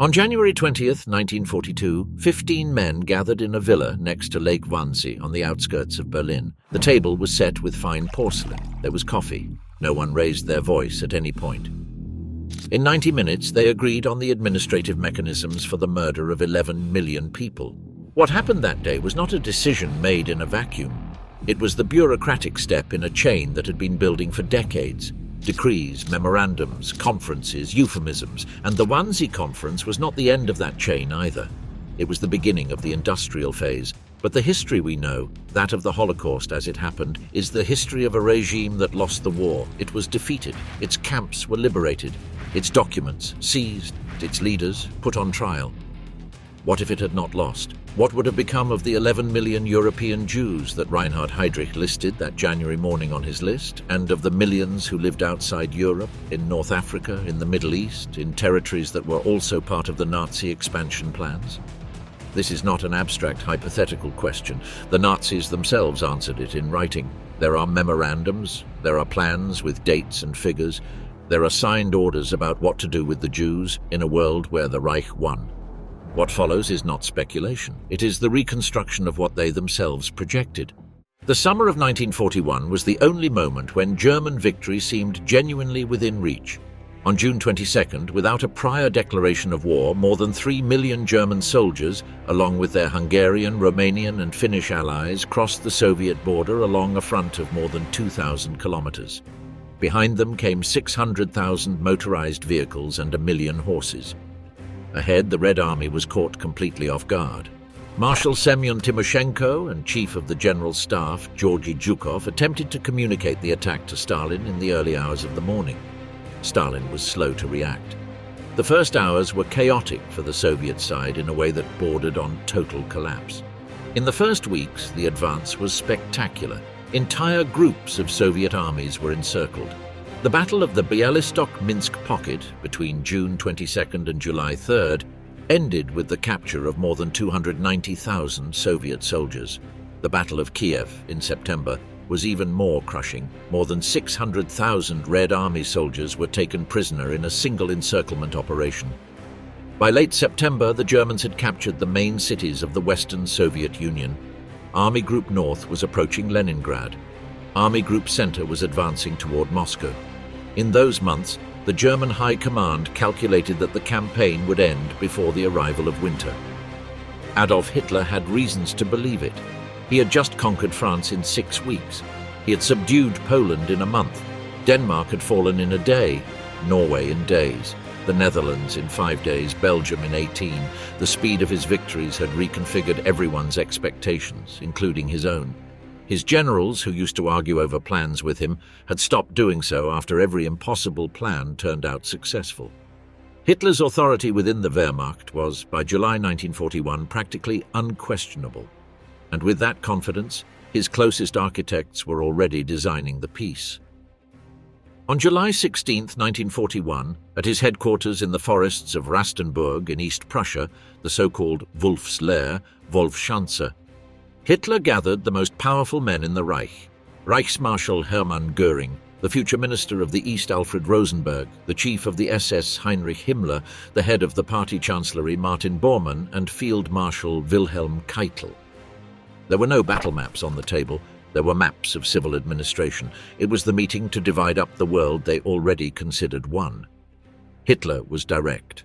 On January 20th, 1942, 15 men gathered in a villa next to Lake Wannsee on the outskirts of Berlin. The table was set with fine porcelain. There was coffee. No one raised their voice at any point. In 90 minutes, they agreed on the administrative mechanisms for the murder of 11 million people. What happened that day was not a decision made in a vacuum. It was the bureaucratic step in a chain that had been building for decades. Decrees, memorandums, conferences, euphemisms, and the Wannsee Conference was not the end of that chain either. It was the beginning of the industrial phase. But the history we know, that of the Holocaust as it happened, is the history of a regime that lost the war. It was defeated, its camps were liberated, its documents seized, its leaders put on trial. What if it had not lost? What would have become of the 11 million European Jews that Reinhard Heydrich listed that January morning on his list, and of the millions who lived outside Europe, in North Africa, in the Middle East, in territories that were also part of the Nazi expansion plans? This is not an abstract hypothetical question. The Nazis themselves answered it in writing. There are memorandums, there are plans with dates and figures, there are signed orders about what to do with the Jews in a world where the Reich won. What follows is not speculation. It is the reconstruction of what they themselves projected. The summer of 1941 was the only moment when German victory seemed genuinely within reach. On June 22nd, without a prior declaration of war, more than 3 million German soldiers, along with their Hungarian, Romanian and Finnish allies, crossed the Soviet border along a front of more than 2,000 kilometers. Behind them came 600,000 motorized vehicles and 1 million horses. Ahead, the Red Army was caught completely off guard. Marshal Semyon Timoshenko and Chief of the General Staff, Georgy Zhukov, attempted to communicate the attack to Stalin in the early hours of the morning. Stalin was slow to react. The first hours were chaotic for the Soviet side in a way that bordered on total collapse. In the first weeks, the advance was spectacular. Entire groups of Soviet armies were encircled. The Battle of the Bialystok-Minsk Pocket between June 22nd and July 3rd ended with the capture of more than 290,000 Soviet soldiers. The Battle of Kiev in September was even more crushing. More than 600,000 Red Army soldiers were taken prisoner in a single encirclement operation. By late September, the Germans had captured the main cities of the Western Soviet Union. Army Group North was approaching Leningrad. Army Group Center was advancing toward Moscow. In those months, the German High Command calculated that the campaign would end before the arrival of winter. Adolf Hitler had reasons to believe it. He had just conquered France in 6 weeks. He had subdued Poland in a month. Denmark had fallen in a day, Norway in days, the Netherlands in 5 days, Belgium in 18. The speed of his victories had reconfigured everyone's expectations, including his own. His generals, who used to argue over plans with him, had stopped doing so after every impossible plan turned out successful. Hitler's authority within the Wehrmacht was, by July 1941, practically unquestionable. And with that confidence, his closest architects were already designing the peace. On July 16, 1941, at his headquarters in the forests of Rastenburg in East Prussia, the so-called Wolf's Lair, Wolfschanze, Hitler gathered the most powerful men in the Reich: Reichsmarschall Hermann Göring, the future minister of the East Alfred Rosenberg, the chief of the SS Heinrich Himmler, the head of the party chancellery Martin Bormann, and Field Marshal Wilhelm Keitel. There were no battle maps on the table. There were maps of civil administration. It was the meeting to divide up the world they already considered one. Hitler was direct.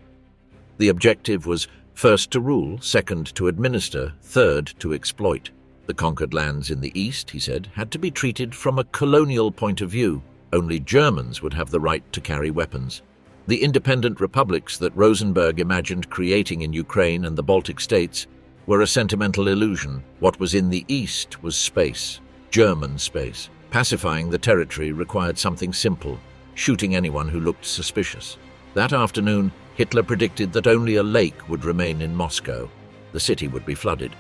The objective was first to rule, second to administer, third to exploit. The conquered lands in the east, he said, had to be treated from a colonial point of view. Only Germans would have the right to carry weapons. The independent republics that Rosenberg imagined creating in Ukraine and the Baltic states were a sentimental illusion. What was in the east was space, German space. Pacifying the territory required something simple: shooting anyone who looked suspicious. That afternoon, Hitler predicted that only a lake would remain in Moscow. The city would be flooded,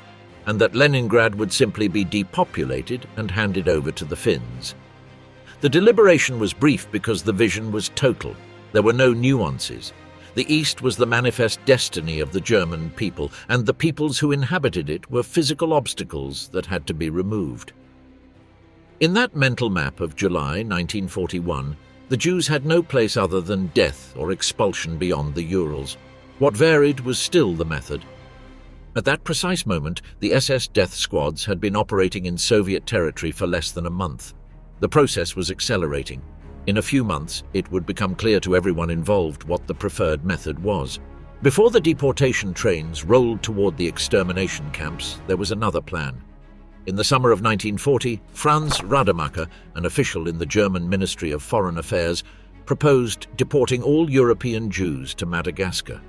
and that Leningrad would simply be depopulated and handed over to the Finns. The deliberation was brief because the vision was total. There were no nuances. The East was the manifest destiny of the German people, and the peoples who inhabited it were physical obstacles that had to be removed. In that mental map of July 1941, the Jews had no place other than death or expulsion beyond the Urals. What varied was still the method. At that precise moment, the SS death squads had been operating in Soviet territory for less than a month. The process was accelerating. In a few months, it would become clear to everyone involved what the preferred method was. Before the deportation trains rolled toward the extermination camps, there was another plan. In the summer of 1940, Franz Rademacher, an official in the German Ministry of Foreign Affairs, proposed deporting all European Jews to Madagascar.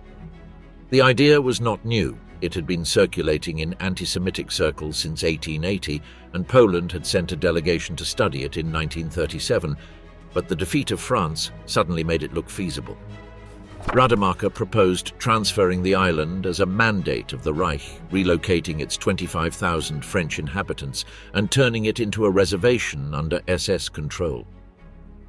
The idea was not new. It had been circulating in anti-Semitic circles since 1880, and Poland had sent a delegation to study it in 1937, but the defeat of France suddenly made it look feasible. Rademacher proposed transferring the island as a mandate of the Reich, relocating its 25,000 French inhabitants and turning it into a reservation under SS control.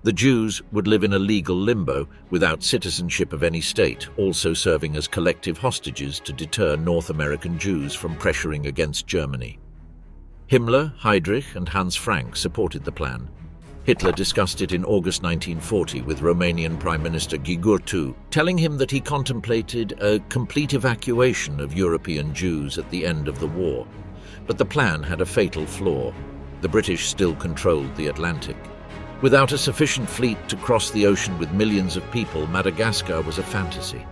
The Jews would live in a legal limbo, without citizenship of any state, also serving as collective hostages to deter North American Jews from pressuring against Germany. Himmler, Heydrich, and Hans Frank supported the plan. Hitler discussed it in August 1940 with Romanian Prime Minister Gigurtu, telling him that he contemplated a complete evacuation of European Jews at the end of the war. But the plan had a fatal flaw. The British still controlled the Atlantic. Without a sufficient fleet to cross the ocean with millions of people, Madagascar was a fantasy.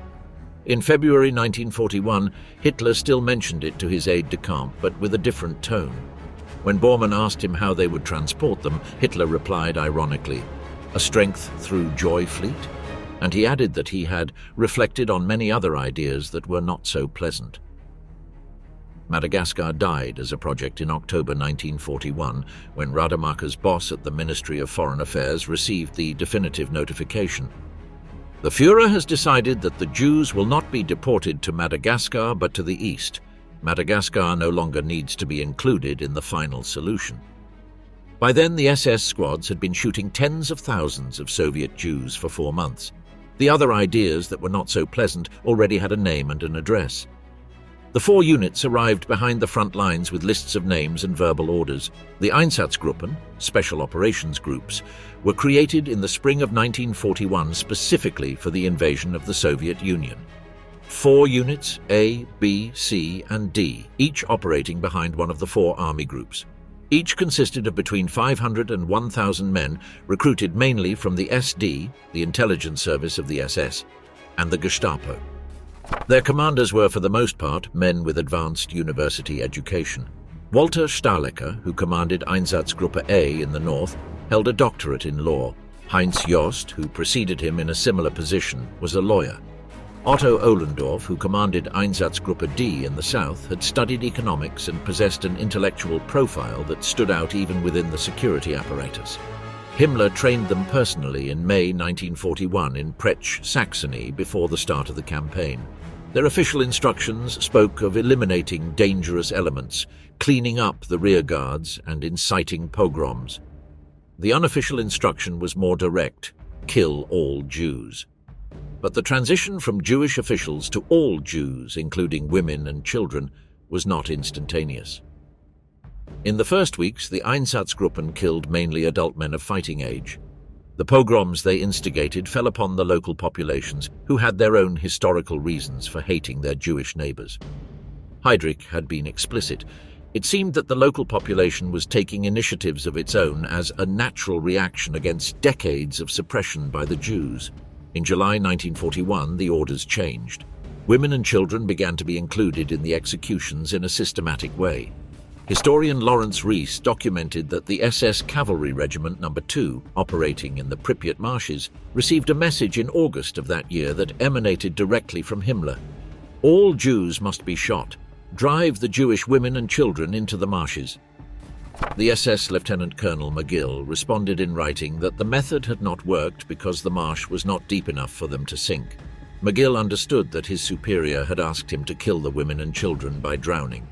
In February 1941, Hitler still mentioned it to his aide-de-camp, but with a different tone. When Bormann asked him how they would transport them, Hitler replied ironically, "A strength through joy fleet?" And he added that he had reflected on many other ideas that were not so pleasant. Madagascar died as a project in October 1941, when Rademacher's boss at the Ministry of Foreign Affairs received the definitive notification. The Führer has decided that the Jews will not be deported to Madagascar but to the east. Madagascar no longer needs to be included in the final solution. By then, the SS squads had been shooting tens of thousands of Soviet Jews for 4 months. The other ideas that were not so pleasant already had a name and an address. The 4 units arrived behind the front lines with lists of names and verbal orders. The Einsatzgruppen, special operations groups, were created in the spring of 1941 specifically for the invasion of the Soviet Union. 4 units, A, B, C, and D, each operating behind one of the 4 army groups. Each consisted of between 500 and 1,000 men, recruited mainly from the SD, the intelligence service of the SS, and the Gestapo. Their commanders were, for the most part, men with advanced university education. Walter Stahlecker, who commanded Einsatzgruppe A in the north, held a doctorate in law. Heinz Jost, who preceded him in a similar position, was a lawyer. Otto Ohlendorf, who commanded Einsatzgruppe D in the south, had studied economics and possessed an intellectual profile that stood out even within the security apparatus. Himmler trained them personally in May 1941 in Prech, Saxony, before the start of the campaign. Their official instructions spoke of eliminating dangerous elements, cleaning up the rear guards, and inciting pogroms. The unofficial instruction was more direct: kill all Jews. But the transition from Jewish officials to all Jews, including women and children, was not instantaneous. In the first weeks, the Einsatzgruppen killed mainly adult men of fighting age. The pogroms they instigated fell upon the local populations, who had their own historical reasons for hating their Jewish neighbors. Heydrich had been explicit. It seemed that the local population was taking initiatives of its own as a natural reaction against decades of suppression by the Jews. In July 1941, the orders changed. Women and children began to be included in the executions in a systematic way. Historian Lawrence Rees documented that the SS Cavalry Regiment No. 2, operating in the Pripyat marshes, received a message in August of that year that emanated directly from Himmler. All Jews must be shot. Drive the Jewish women and children into the marshes. The SS Lieutenant Colonel McGill responded in writing that the method had not worked because the marsh was not deep enough for them to sink. McGill understood that his superior had asked him to kill the women and children by drowning.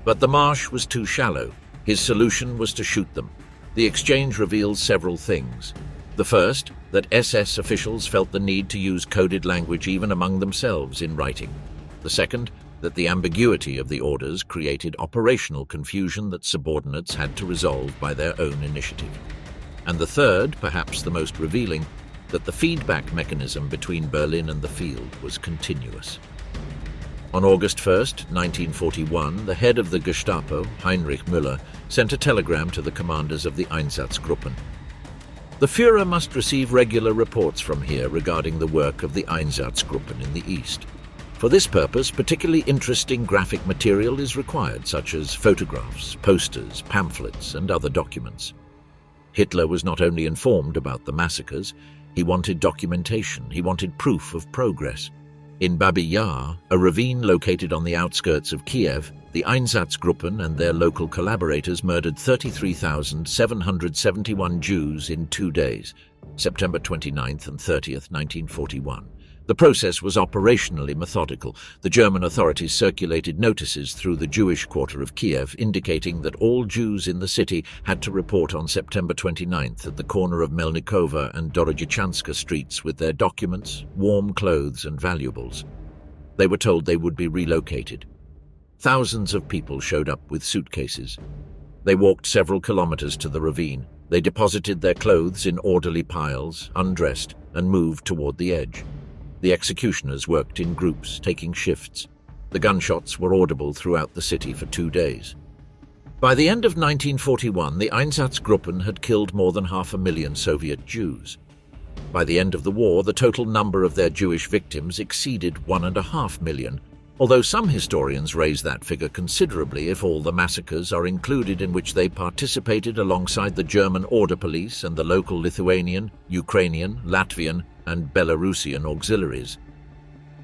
But the marsh was too shallow. His solution was to shoot them. The exchange reveals several things. The first, that SS officials felt the need to use coded language even among themselves in writing. The second, that the ambiguity of the orders created operational confusion that subordinates had to resolve by their own initiative. And the third, perhaps the most revealing, that the feedback mechanism between Berlin and the field was continuous. On August 1st, 1941, the head of the Gestapo, Heinrich Müller, sent a telegram to the commanders of the Einsatzgruppen. The Führer must receive regular reports from here regarding the work of the Einsatzgruppen in the east. For this purpose, particularly interesting graphic material is required, such as photographs, posters, pamphlets, and other documents. Hitler was not only informed about the massacres, he wanted documentation, he wanted proof of progress. In Babi Yar, a ravine located on the outskirts of Kiev, the Einsatzgruppen and their local collaborators murdered 33,771 Jews in 2 days, September 29th and 30th, 1941. The process was operationally methodical. The German authorities circulated notices through the Jewish quarter of Kiev indicating that all Jews in the city had to report on September 29th at the corner of Melnikova and Dorogichanska streets with their documents, warm clothes and valuables. They were told they would be relocated. Thousands of people showed up with suitcases. They walked several kilometers to the ravine. They deposited their clothes in orderly piles, undressed, and moved toward the edge. The executioners worked in groups, taking shifts. The gunshots were audible throughout the city for 2 days. By the end of 1941, the Einsatzgruppen had killed more than 500,000 Soviet Jews. By the end of the war, the total number of their Jewish victims exceeded 1.5 million, although some historians raise that figure considerably if all the massacres are included in which they participated alongside the German order police and the local Lithuanian, Ukrainian, Latvian, and Belarusian auxiliaries.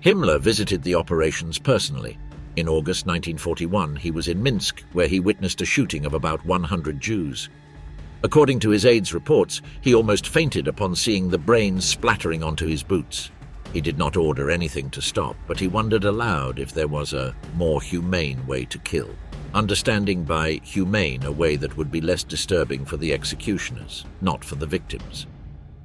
Himmler visited the operations personally. In August 1941, he was in Minsk, where he witnessed a shooting of about 100 Jews. According to his aides' reports, he almost fainted upon seeing the brains splattering onto his boots. He did not order anything to stop, but he wondered aloud if there was a more humane way to kill, understanding by humane a way that would be less disturbing for the executioners, not for the victims.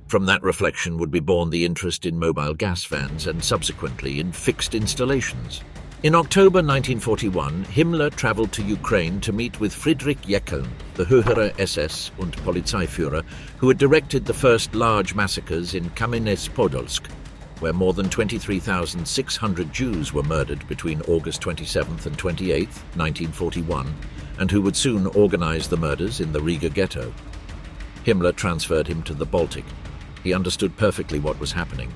From that reflection would be born the interest in mobile gas vans and subsequently in fixed installations. In October 1941, Himmler traveled to Ukraine to meet with Friedrich Jeckeln, the Höhere SS und Polizeiführer, who had directed the first large massacres in Kamenets-Podolsk, where more than 23,600 Jews were murdered between August 27th and 28th, 1941, and who would soon organize the murders in the Riga ghetto. Himmler transferred him to the Baltic. He understood perfectly what was happening.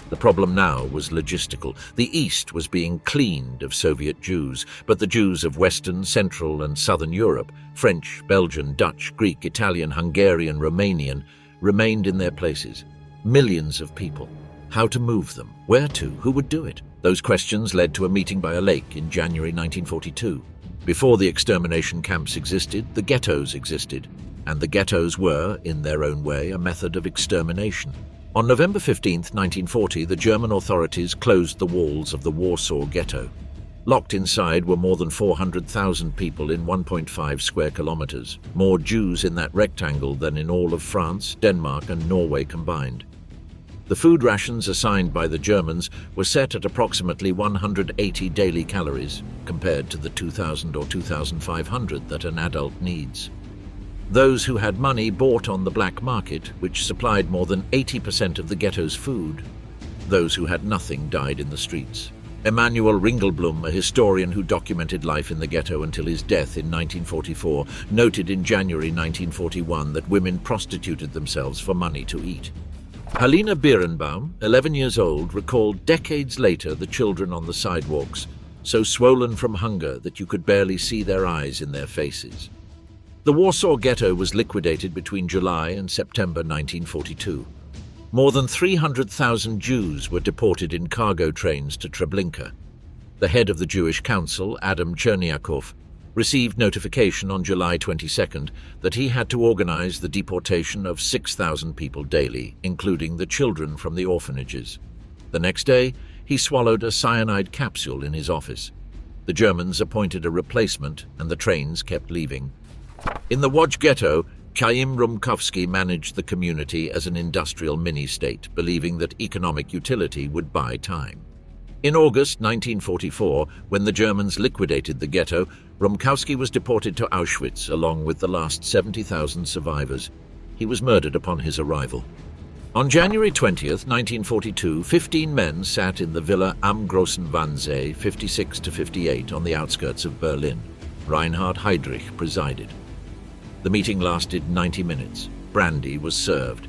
The problem now was logistical. The East was being cleaned of Soviet Jews, but the Jews of Western, Central, and Southern Europe, French, Belgian, Dutch, Greek, Italian, Hungarian, Romanian, remained in their places. Millions of people. How to move them? Where to? Who would do it? Those questions led to a meeting by a lake in January 1942. Before the extermination camps existed, the ghettos existed. And the ghettos were, in their own way, a method of extermination. On November 15, 1940, the German authorities closed the walls of the Warsaw Ghetto. Locked inside were more than 400,000 people in 1.5 square kilometers, more Jews in that rectangle than in all of France, Denmark, and Norway combined. The food rations assigned by the Germans were set at approximately 180 daily calories, compared to the 2,000 or 2,500 that an adult needs. Those who had money bought on the black market, which supplied more than 80% of the ghetto's food. Those who had nothing died in the streets. Emanuel Ringelblum, a historian who documented life in the ghetto until his death in 1944, noted in January 1941 that women prostituted themselves for money to eat. Halina Birnbaum, 11 years old, recalled decades later the children on the sidewalks, so swollen from hunger that you could barely see their eyes in their faces. The Warsaw Ghetto was liquidated between July and September 1942. More than 300,000 Jews were deported in cargo trains to Treblinka. The head of the Jewish Council, Adam Cherniakov, received notification on July 22nd that he had to organize the deportation of 6,000 people daily, including the children from the orphanages. The next day, he swallowed a cyanide capsule in his office. The Germans appointed a replacement, and the trains kept leaving. In the Łódź Ghetto, Chaim Rumkowski managed the community as an industrial mini-state, believing that economic utility would buy time. In August 1944, when the Germans liquidated the ghetto, Rumkowski was deported to Auschwitz along with the last 70,000 survivors. He was murdered upon his arrival. On January 20th, 1942, 15 men sat in the Villa am Großen Wannsee, 56 to 58, on the outskirts of Berlin. Reinhard Heydrich presided. The meeting lasted 90 minutes. Brandy was served.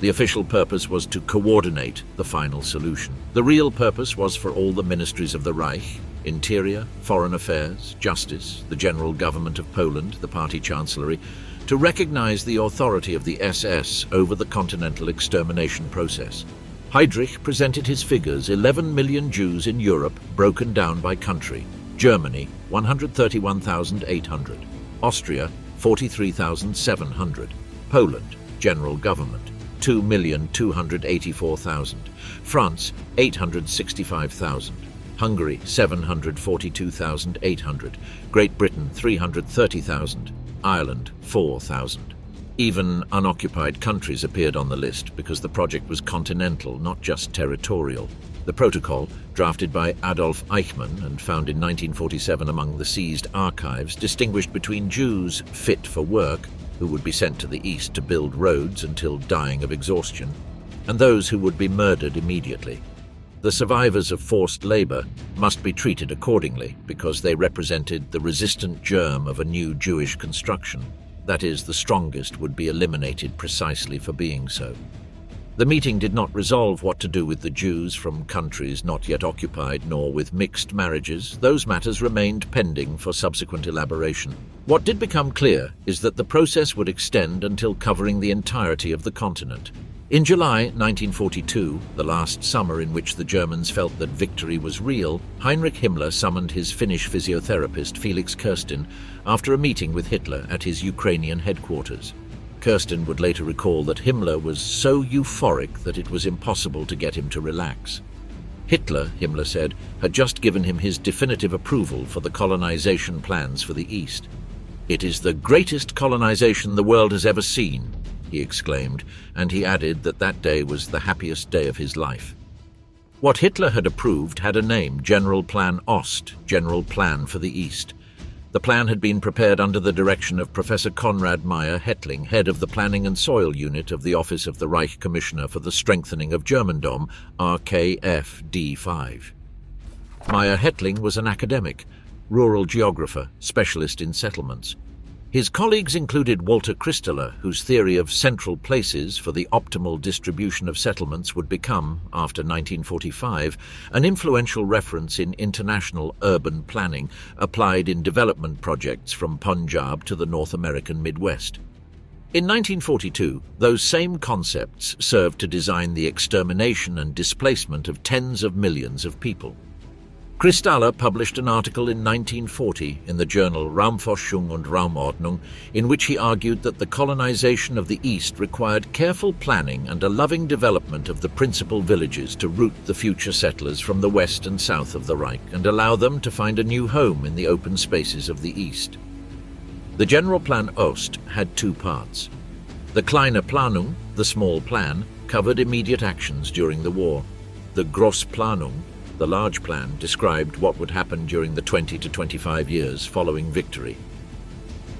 The official purpose was to coordinate the final solution. The real purpose was for all the ministries of the Reich, Interior, Foreign Affairs, Justice, the General Government of Poland, the Party Chancellery, to recognize the authority of the SS over the continental extermination process. Heydrich presented his figures: 11 million Jews in Europe, broken down by country. Germany, 131,800. Austria, 43,700. Poland, General Government, 2,284,000. France, 865,000. Hungary, 742,800. Great Britain, 330,000. Ireland, 4,000. Even unoccupied countries appeared on the list because the project was continental, not just territorial. The protocol, drafted by Adolf Eichmann and found in 1947 among the seized archives, distinguished between Jews fit for work, who would be sent to the east to build roads until dying of exhaustion, and those who would be murdered immediately. The survivors of forced labor must be treated accordingly because they represented the resistant germ of a new Jewish construction. That is, the strongest would be eliminated precisely for being so. The meeting did not resolve what to do with the Jews from countries not yet occupied, nor with mixed marriages. Those matters remained pending for subsequent elaboration. What did become clear is that the process would extend until covering the entirety of the continent. In July 1942, the last summer in which the Germans felt that victory was real, Heinrich Himmler summoned his Finnish physiotherapist Felix Kirsten after a meeting with Hitler at his Ukrainian headquarters. Kirsten would later recall that Himmler was so euphoric that it was impossible to get him to relax. Hitler, Himmler said, had just given him his definitive approval for the colonization plans for the East. "It is the greatest colonization the world has ever seen," he exclaimed, and he added that that day was the happiest day of his life. What Hitler had approved had a name: General Plan Ost, General Plan for the East. The plan had been prepared under the direction of Professor Konrad Meyer-Hettling, head of the Planning and Soil Unit of the Office of the Reich Commissioner for the Strengthening of Germandom, RKFD5. Meyer-Hettling was an academic, rural geographer, specialist in settlements. His colleagues included Walter Christaller, whose theory of central places for the optimal distribution of settlements would become, after 1945, an influential reference in international urban planning applied in development projects from Punjab to the North American Midwest. In 1942, those same concepts served to design the extermination and displacement of tens of millions of people. Christaller published an article in 1940 in the journal Raumforschung und Raumordnung, in which he argued that the colonization of the East required careful planning and a loving development of the principal villages to route the future settlers from the west and south of the Reich and allow them to find a new home in the open spaces of the East. The General Plan Ost had two parts. The Kleine Planung, the small plan, covered immediate actions during the war. The Großplanung, the large plan, described what would happen during the 20 to 25 years following victory.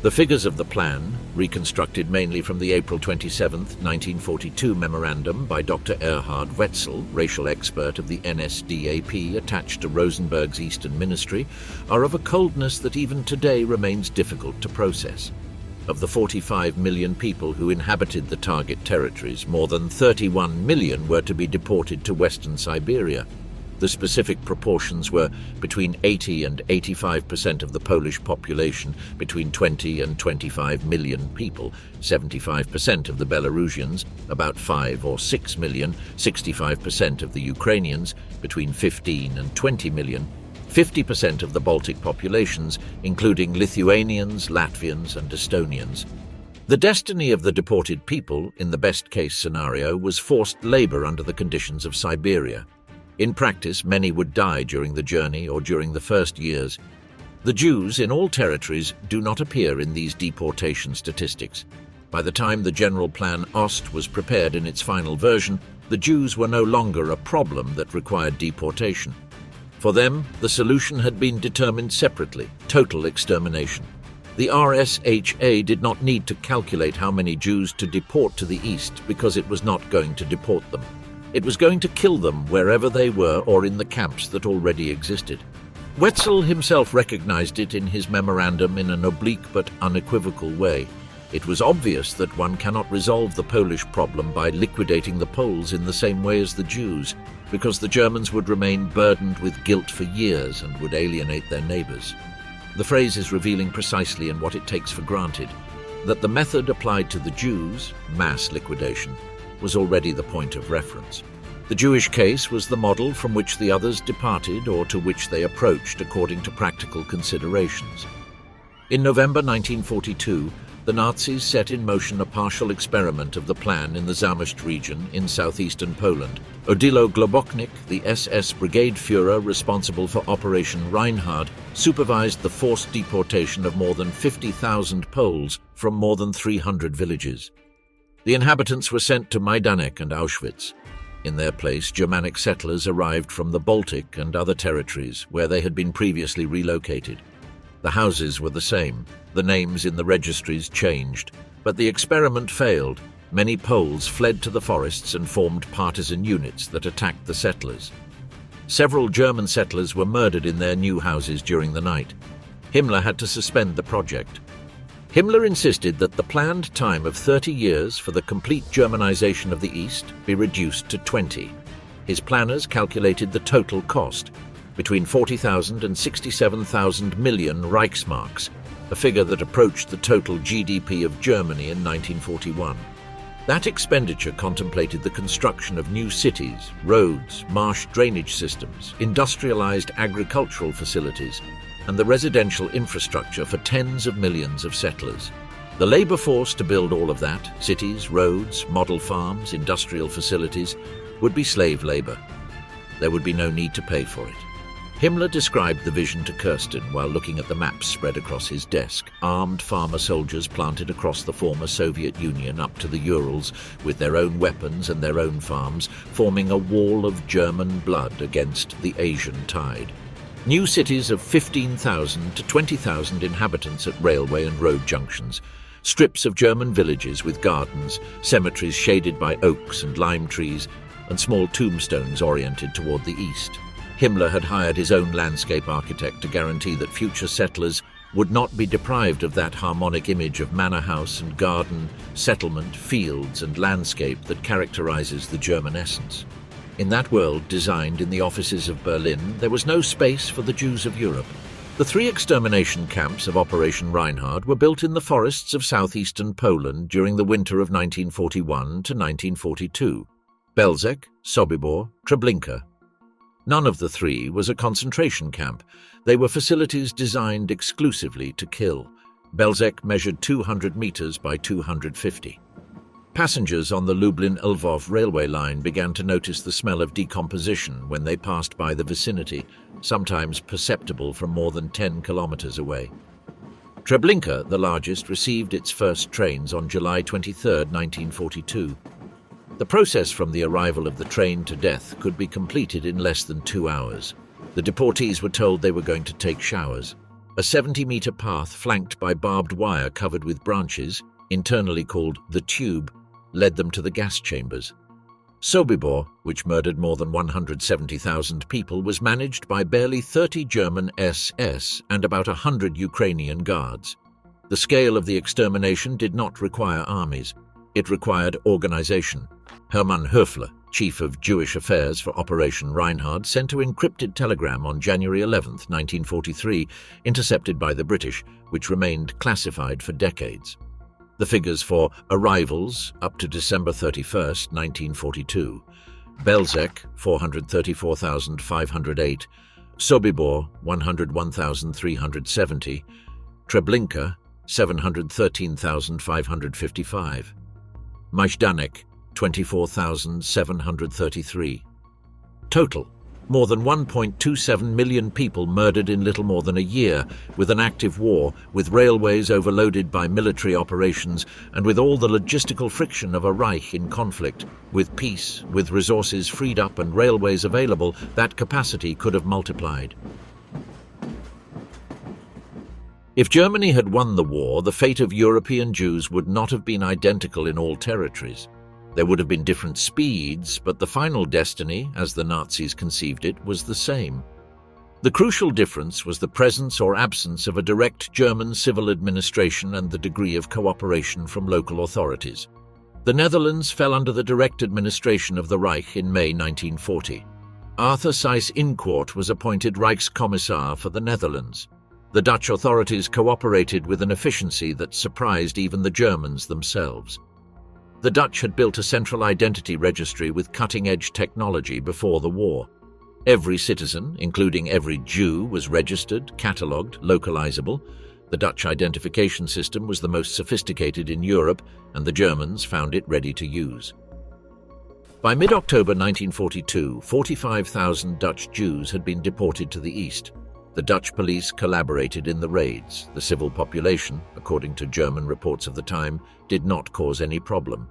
The figures of the plan, reconstructed mainly from the April 27, 1942 memorandum by Dr. Erhard Wetzel, racial expert of the NSDAP attached to Rosenberg's Eastern Ministry, are of a coldness that even today remains difficult to process. Of the 45 million people who inhabited the target territories, more than 31 million were to be deported to Western Siberia. The specific proportions were between 80 and 85% of the Polish population, between 20 and 25 million people, 75% of the Belarusians, about 5 or 6 million, 65% of the Ukrainians, between 15 and 20 million, 50% of the Baltic populations, including Lithuanians, Latvians, and Estonians. The destiny of the deported people, in the best-case scenario, was forced labor under the conditions of Siberia. In practice, many would die during the journey or during the first years. The Jews in all territories do not appear in these deportation statistics. By the time the General Plan Ost was prepared in its final version, the Jews were no longer a problem that required deportation. For them, the solution had been determined separately: total extermination. The RSHA did not need to calculate how many Jews to deport to the east because it was not going to deport them. It was going to kill them wherever they were or in the camps that already existed. Wetzel himself recognized it in his memorandum in an oblique but unequivocal way. It was obvious that one cannot resolve the Polish problem by liquidating the Poles in the same way as the Jews, because the Germans would remain burdened with guilt for years and would alienate their neighbors. The phrase is revealing precisely in what it takes for granted, that the method applied to the Jews, mass liquidation, was already the point of reference. The Jewish case was the model from which the others departed or to which they approached according to practical considerations. In November 1942, the Nazis set in motion a partial experiment of the plan in the Zamość region in southeastern Poland. Odilo Globoknik, the SS brigade Führer responsible for Operation Reinhard, supervised the forced deportation of more than 50,000 Poles from more than 300 villages. The inhabitants were sent to Majdanek and Auschwitz. In their place, Germanic settlers arrived from the Baltic and other territories where they had been previously relocated. The houses were the same, the names in the registries changed, but the experiment failed. Many Poles fled to the forests and formed partisan units that attacked the settlers. Several German settlers were murdered in their new houses during the night. Himmler had to suspend the project. Himmler insisted that the planned time of 30 years for the complete Germanization of the East be reduced to 20. His planners calculated the total cost, between 40,000 and 67,000 million Reichsmarks, a figure that approached the total GDP of Germany in 1941. That expenditure contemplated the construction of new cities, roads, marsh drainage systems, industrialized agricultural facilities, and the residential infrastructure for tens of millions of settlers. The labor force to build all of that, cities, roads, model farms, industrial facilities, would be slave labor. There would be no need to pay for it. Himmler described the vision to Kirsten while looking at the maps spread across his desk. Armed farmer soldiers planted across the former Soviet Union up to the Urals with their own weapons and their own farms, forming a wall of German blood against the Asian tide. New cities of 15,000 to 20,000 inhabitants at railway and road junctions, strips of German villages with gardens, cemeteries shaded by oaks and lime trees, and small tombstones oriented toward the east. Himmler had hired his own landscape architect to guarantee that future settlers would not be deprived of that harmonic image of manor house and garden, settlement, fields and landscape that characterizes the German essence. In that world designed in the offices of Berlin, there was no space for the Jews of Europe. The 3 extermination camps of Operation Reinhard were built in the forests of southeastern Poland during the winter of 1941 to 1942. Belzec, Sobibor, Treblinka. None of the 3 was a concentration camp. They were facilities designed exclusively to kill. Belzec measured 200 meters by 250. Passengers on the Lublin-Lvov railway line began to notice the smell of decomposition when they passed by the vicinity, sometimes perceptible from more than 10 kilometers away. Treblinka, the largest, received its first trains on July 23, 1942. The process from the arrival of the train to death could be completed in less than 2 hours. The deportees were told they were going to take showers. A 70-meter path flanked by barbed wire covered with branches, internally called the tube, led them to the gas chambers. Sobibor, which murdered more than 170,000 people, was managed by barely 30 German SS and about 100 Ukrainian guards. The scale of the extermination did not require armies. It required organization. Hermann Höfler, chief of Jewish affairs for Operation Reinhard, sent an encrypted telegram on January 11, 1943, intercepted by the British, which remained classified for decades. The figures for arrivals up to December 31, 1942. Belzec, 434,508. Sobibor, 101,370. Treblinka, 713,555. Majdanek, 24,733. Total, more than 1.27 million people murdered in little more than a year, with an active war, with railways overloaded by military operations, and with all the logistical friction of a Reich in conflict. With peace, with resources freed up and railways available, that capacity could have multiplied. If Germany had won the war, the fate of European Jews would not have been identical in all territories. There would have been different speeds, but the final destiny, as the Nazis conceived it, was the same. The crucial difference was the presence or absence of a direct German civil administration and the degree of cooperation from local authorities. The Netherlands fell under the direct administration of the Reich in May 1940. Arthur Seyss-Inquart was appointed Reichskommissar for the Netherlands. The Dutch authorities cooperated with an efficiency that surprised even the Germans themselves. The Dutch had built a central identity registry with cutting-edge technology before the war. Every citizen, including every Jew, was registered, catalogued, localizable. The Dutch identification system was the most sophisticated in Europe, and the Germans found it ready to use. By mid-October 1942, 45,000 Dutch Jews had been deported to the east. The Dutch police collaborated in the raids. The civil population, according to German reports of the time, did not cause any problem.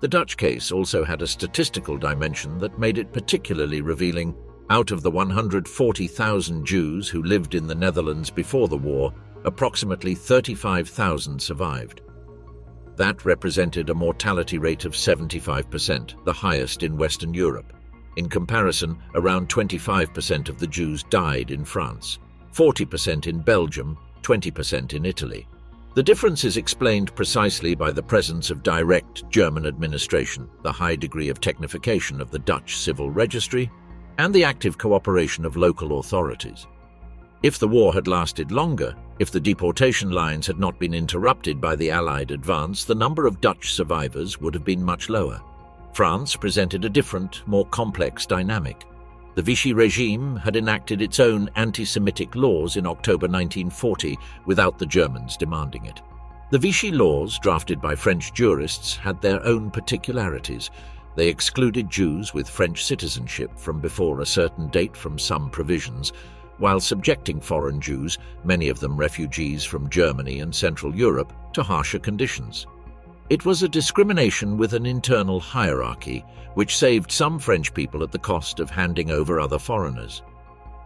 The Dutch case also had a statistical dimension that made it particularly revealing. Out of the 140,000 Jews who lived in the Netherlands before the war, approximately 35,000 survived. That represented a mortality rate of 75%, the highest in Western Europe. In comparison, around 25% of the Jews died in France, 40% in Belgium, 20% in Italy. The difference is explained precisely by the presence of direct German administration, the high degree of technification of the Dutch civil registry, and the active cooperation of local authorities. If the war had lasted longer, if the deportation lines had not been interrupted by the Allied advance, the number of Dutch survivors would have been much lower. France presented a different, more complex dynamic. The Vichy regime had enacted its own anti-Semitic laws in October 1940 without the Germans demanding it. The Vichy laws, drafted by French jurists, had their own particularities. They excluded Jews with French citizenship from before a certain date from some provisions, while subjecting foreign Jews, many of them refugees from Germany and Central Europe, to harsher conditions. It was a discrimination with an internal hierarchy, which saved some French people at the cost of handing over other foreigners.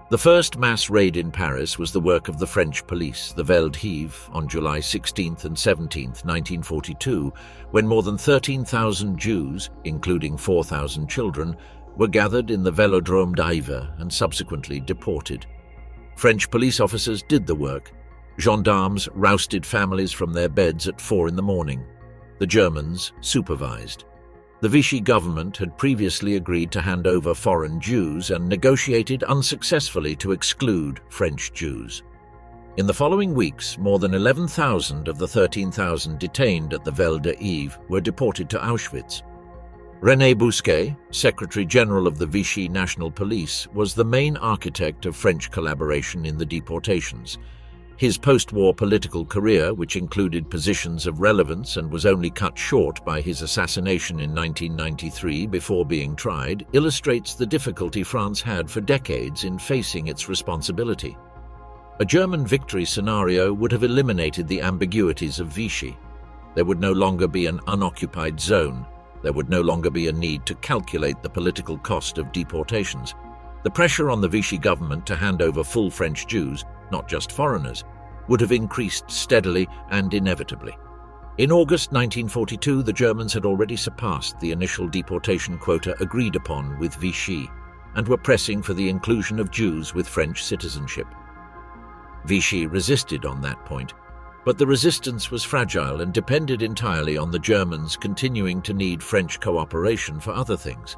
The first mass raid in Paris was the work of the French police, the Veldheave, on July 16 and 17, 1942, when more than 13,000 Jews, including 4,000 children, were gathered in the Velodrome d'Hiver and subsequently deported. French police officers did the work. Gendarmes rousted families from their beds at 4 in the morning. The Germans supervised. The Vichy government had previously agreed to hand over foreign Jews and negotiated unsuccessfully to exclude French Jews. In the following weeks, more than 11,000 of the 13,000 detained at the Vel d'Hiv were deported to Auschwitz. René Bousquet, Secretary General of the Vichy National Police, was the main architect of French collaboration in the deportations. His post-war political career, which included positions of relevance and was only cut short by his assassination in 1993 before being tried, illustrates the difficulty France had for decades in facing its responsibility. A German victory scenario would have eliminated the ambiguities of Vichy. There would no longer be an unoccupied zone. There would no longer be a need to calculate the political cost of deportations. The pressure on the Vichy government to hand over full French Jews, not just foreigners, would have increased steadily and inevitably. In August 1942, the Germans had already surpassed the initial deportation quota agreed upon with Vichy and were pressing for the inclusion of Jews with French citizenship. Vichy resisted on that point, but the resistance was fragile and depended entirely on the Germans continuing to need French cooperation for other things.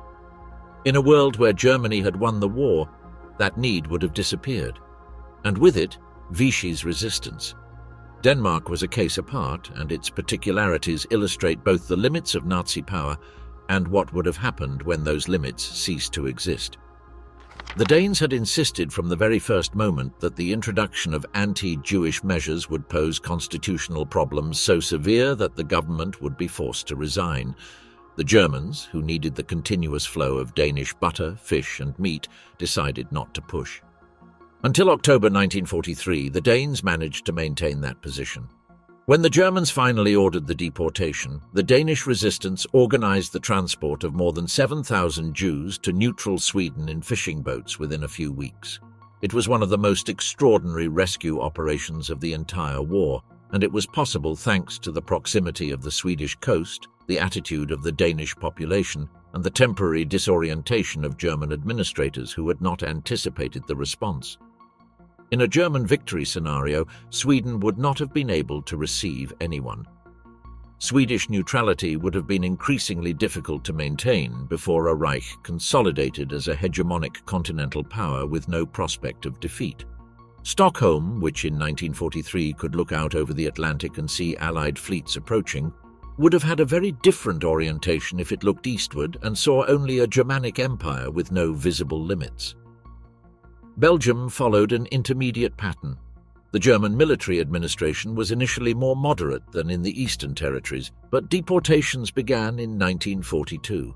In a world where Germany had won the war, that need would have disappeared, and with it, Vichy's resistance. Denmark was a case apart, and its particularities illustrate both the limits of Nazi power and what would have happened when those limits ceased to exist. The Danes had insisted from the very first moment that the introduction of anti-Jewish measures would pose constitutional problems so severe that the government would be forced to resign. The Germans, who needed the continuous flow of Danish butter, fish and meat, decided not to push. Until October 1943, the Danes managed to maintain that position. When the Germans finally ordered the deportation, the Danish resistance organized the transport of more than 7,000 Jews to neutral Sweden in fishing boats within a few weeks. It was one of the most extraordinary rescue operations of the entire war, and it was possible thanks to the proximity of the Swedish coast, the attitude of the Danish population, and the temporary disorientation of German administrators who had not anticipated the response. In a German victory scenario, Sweden would not have been able to receive anyone. Swedish neutrality would have been increasingly difficult to maintain before a Reich consolidated as a hegemonic continental power with no prospect of defeat. Stockholm, which in 1943 could look out over the Atlantic and see Allied fleets approaching, would have had a very different orientation if it looked eastward and saw only a Germanic empire with no visible limits. Belgium followed an intermediate pattern. The German military administration was initially more moderate than in the Eastern Territories, but deportations began in 1942.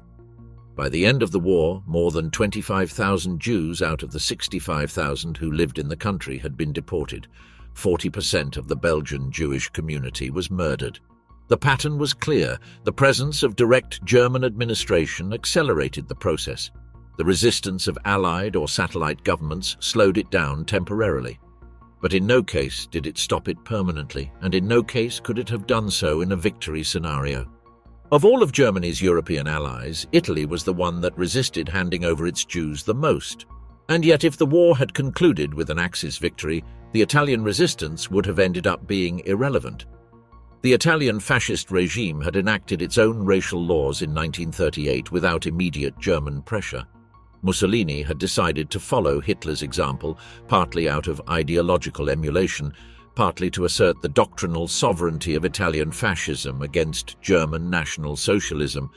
By the end of the war, more than 25,000 Jews out of the 65,000 who lived in the country had been deported. 40% of the Belgian Jewish community was murdered. The pattern was clear. The presence of direct German administration accelerated the process. The resistance of allied or satellite governments slowed it down temporarily. But in no case did it stop it permanently, and in no case could it have done so in a victory scenario. Of all of Germany's European allies, Italy was the one that resisted handing over its Jews the most. And yet if the war had concluded with an Axis victory, the Italian resistance would have ended up being irrelevant. The Italian fascist regime had enacted its own racial laws in 1938 without immediate German pressure. Mussolini had decided to follow Hitler's example, partly out of ideological emulation, partly to assert the doctrinal sovereignty of Italian fascism against German National Socialism.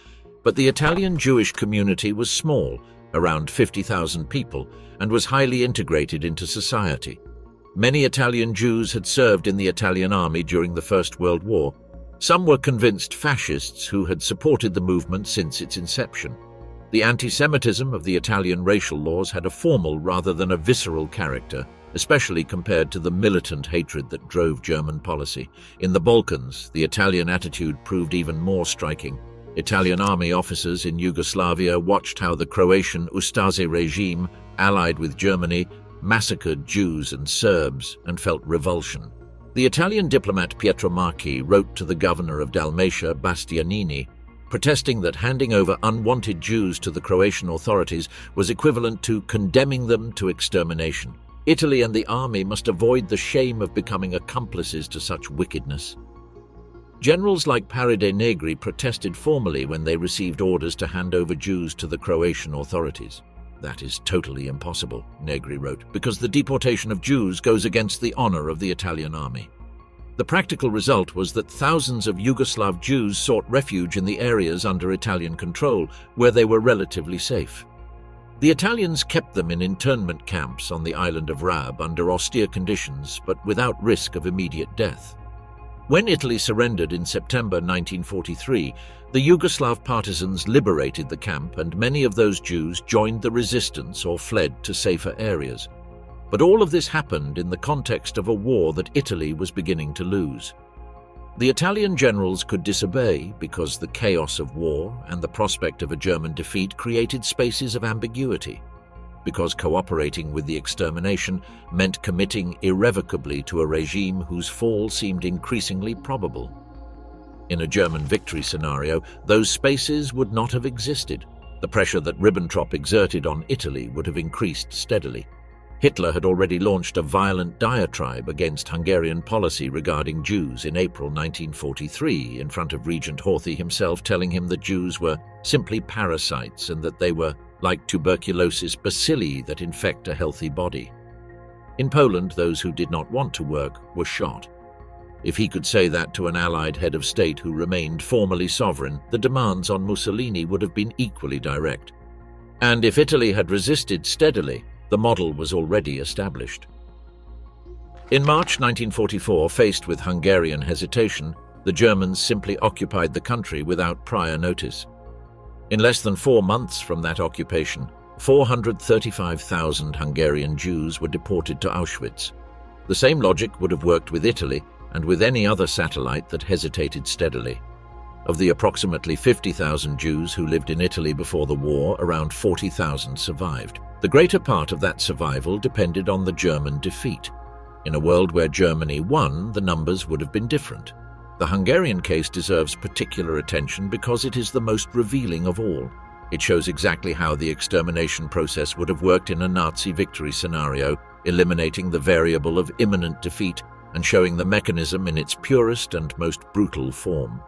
But the Italian Jewish community was small, around 50,000 people, and was highly integrated into society. Many Italian Jews had served in the Italian army during the First World War. Some were convinced fascists who had supported the movement since its inception. The antisemitism of the Italian racial laws had a formal rather than a visceral character, especially compared to the militant hatred that drove German policy. In the Balkans, the Italian attitude proved even more striking. Italian army officers in Yugoslavia watched how the Croatian Ustaše regime, allied with Germany, massacred Jews and Serbs and felt revulsion. The Italian diplomat Pietro Marchi wrote to the governor of Dalmatia, Bastianini, protesting that handing over unwanted Jews to the Croatian authorities was equivalent to condemning them to extermination. Italy and the army must avoid the shame of becoming accomplices to such wickedness. Generals like Paride Negri protested formally when they received orders to hand over Jews to the Croatian authorities. That is totally impossible, Negri wrote, because the deportation of Jews goes against the honor of the Italian army. The practical result was that thousands of Yugoslav Jews sought refuge in the areas under Italian control, where they were relatively safe. The Italians kept them in internment camps on the island of Rab under austere conditions, but without risk of immediate death. When Italy surrendered in September 1943, the Yugoslav partisans liberated the camp, and many of those Jews joined the resistance or fled to safer areas. But all of this happened in the context of a war that Italy was beginning to lose. The Italian generals could disobey because the chaos of war and the prospect of a German defeat created spaces of ambiguity, because cooperating with the extermination meant committing irrevocably to a regime whose fall seemed increasingly probable. In a German victory scenario, those spaces would not have existed. The pressure that Ribbentrop exerted on Italy would have increased steadily. Hitler had already launched a violent diatribe against Hungarian policy regarding Jews in April 1943 in front of Regent Horthy himself, telling him that Jews were simply parasites and that they were like tuberculosis bacilli that infect a healthy body. In Poland, those who did not want to work were shot. If he could say that to an Allied head of state who remained formally sovereign, the demands on Mussolini would have been equally direct. And if Italy had resisted steadily, the model was already established. In March 1944, faced with Hungarian hesitation, the Germans simply occupied the country without prior notice. In less than 4 months from that occupation, 435,000 Hungarian Jews were deported to Auschwitz. The same logic would have worked with Italy and with any other satellite that hesitated steadily. Of the approximately 50,000 Jews who lived in Italy before the war, around 40,000 survived. The greater part of that survival depended on the German defeat. In a world where Germany won, the numbers would have been different. The Hungarian case deserves particular attention because it is the most revealing of all. It shows exactly how the extermination process would have worked in a Nazi victory scenario, eliminating the variable of imminent defeat and showing the mechanism in its purest and most brutal form.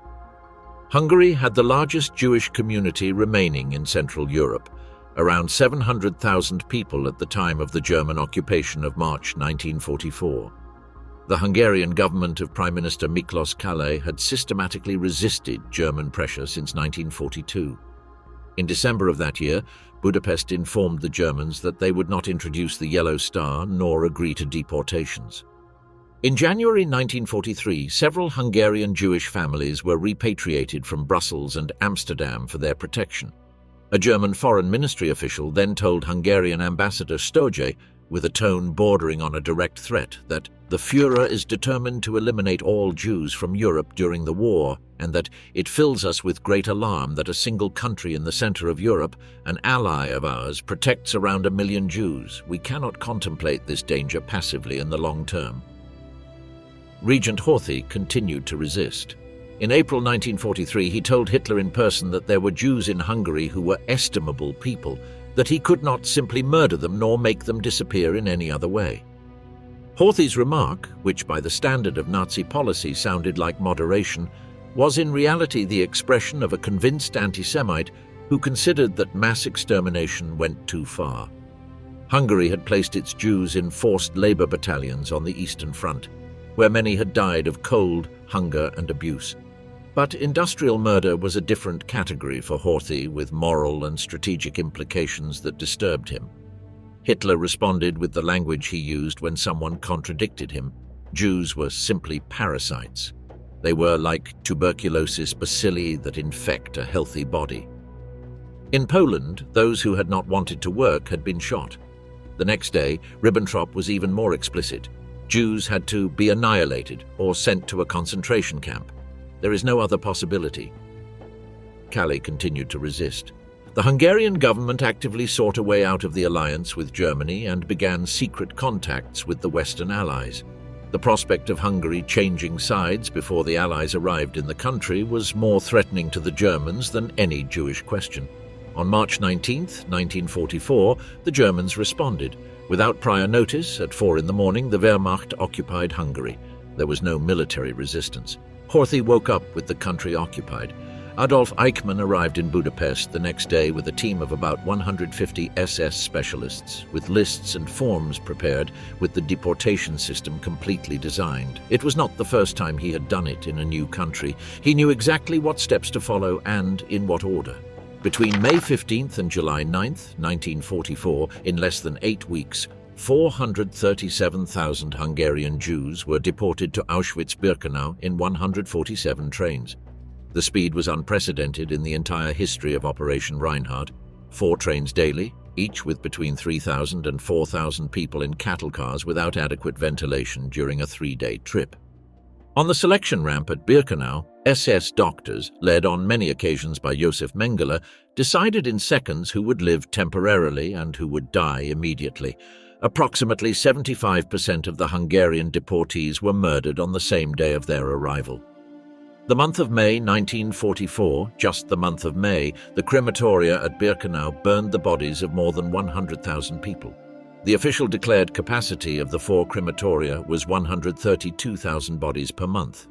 Hungary had the largest Jewish community remaining in Central Europe, around 700,000 people at the time of the German occupation of March 1944. The Hungarian government of Prime Minister Miklos Kálay had systematically resisted German pressure since 1942. In December of that year, Budapest informed the Germans that they would not introduce the Yellow Star nor agree to deportations. In January 1943, several Hungarian Jewish families were repatriated from Brussels and Amsterdam for their protection. A German foreign ministry official then told Hungarian ambassador Stoje, with a tone bordering on a direct threat, that the Führer is determined to eliminate all Jews from Europe during the war, and that it fills us with great alarm that a single country in the center of Europe, an ally of ours, protects around 1 million Jews. We cannot contemplate this danger passively in the long term. Regent Horthy continued to resist. In April 1943, he told Hitler in person that there were Jews in Hungary who were estimable people, that he could not simply murder them nor make them disappear in any other way. Horthy's remark, which by the standard of Nazi policy sounded like moderation, was in reality the expression of a convinced anti-Semite who considered that mass extermination went too far. Hungary had placed its Jews in forced labor battalions on the Eastern Front, where many had died of cold, hunger, and abuse. But industrial murder was a different category for Horthy, with moral and strategic implications that disturbed him. Hitler responded with the language he used when someone contradicted him. Jews were simply parasites. They were like tuberculosis bacilli that infect a healthy body. In Poland, those who had not wanted to work had been shot. The next day, Ribbentrop was even more explicit. Jews had to be annihilated or sent to a concentration camp. There is no other possibility. Kálay continued to resist. The Hungarian government actively sought a way out of the alliance with Germany and began secret contacts with the Western Allies. The prospect of Hungary changing sides before the Allies arrived in the country was more threatening to the Germans than any Jewish question. On March 19, 1944, the Germans responded. Without prior notice, at 4 in the morning, the Wehrmacht occupied Hungary. There was no military resistance. Horthy woke up with the country occupied. Adolf Eichmann arrived in Budapest the next day with a team of about 150 SS specialists, with lists and forms prepared, with the deportation system completely designed. It was not the first time he had done it in a new country. He knew exactly what steps to follow and in what order. Between May 15th and July 9th, 1944, in less than 8 weeks, 437,000 Hungarian Jews were deported to Auschwitz-Birkenau in 147 trains. The speed was unprecedented in the entire history of Operation Reinhard. 4 trains daily, each with between 3,000 and 4,000 people in cattle cars without adequate ventilation during a 3-day trip. On the selection ramp at Birkenau, SS doctors, led on many occasions by Josef Mengele, decided in seconds who would live temporarily and who would die immediately. Approximately 75% of the Hungarian deportees were murdered on the same day of their arrival. The month of May 1944, just the month of May, the crematoria at Birkenau burned the bodies of more than 100,000 people. The official declared capacity of the 4 crematoria was 132,000 bodies per month.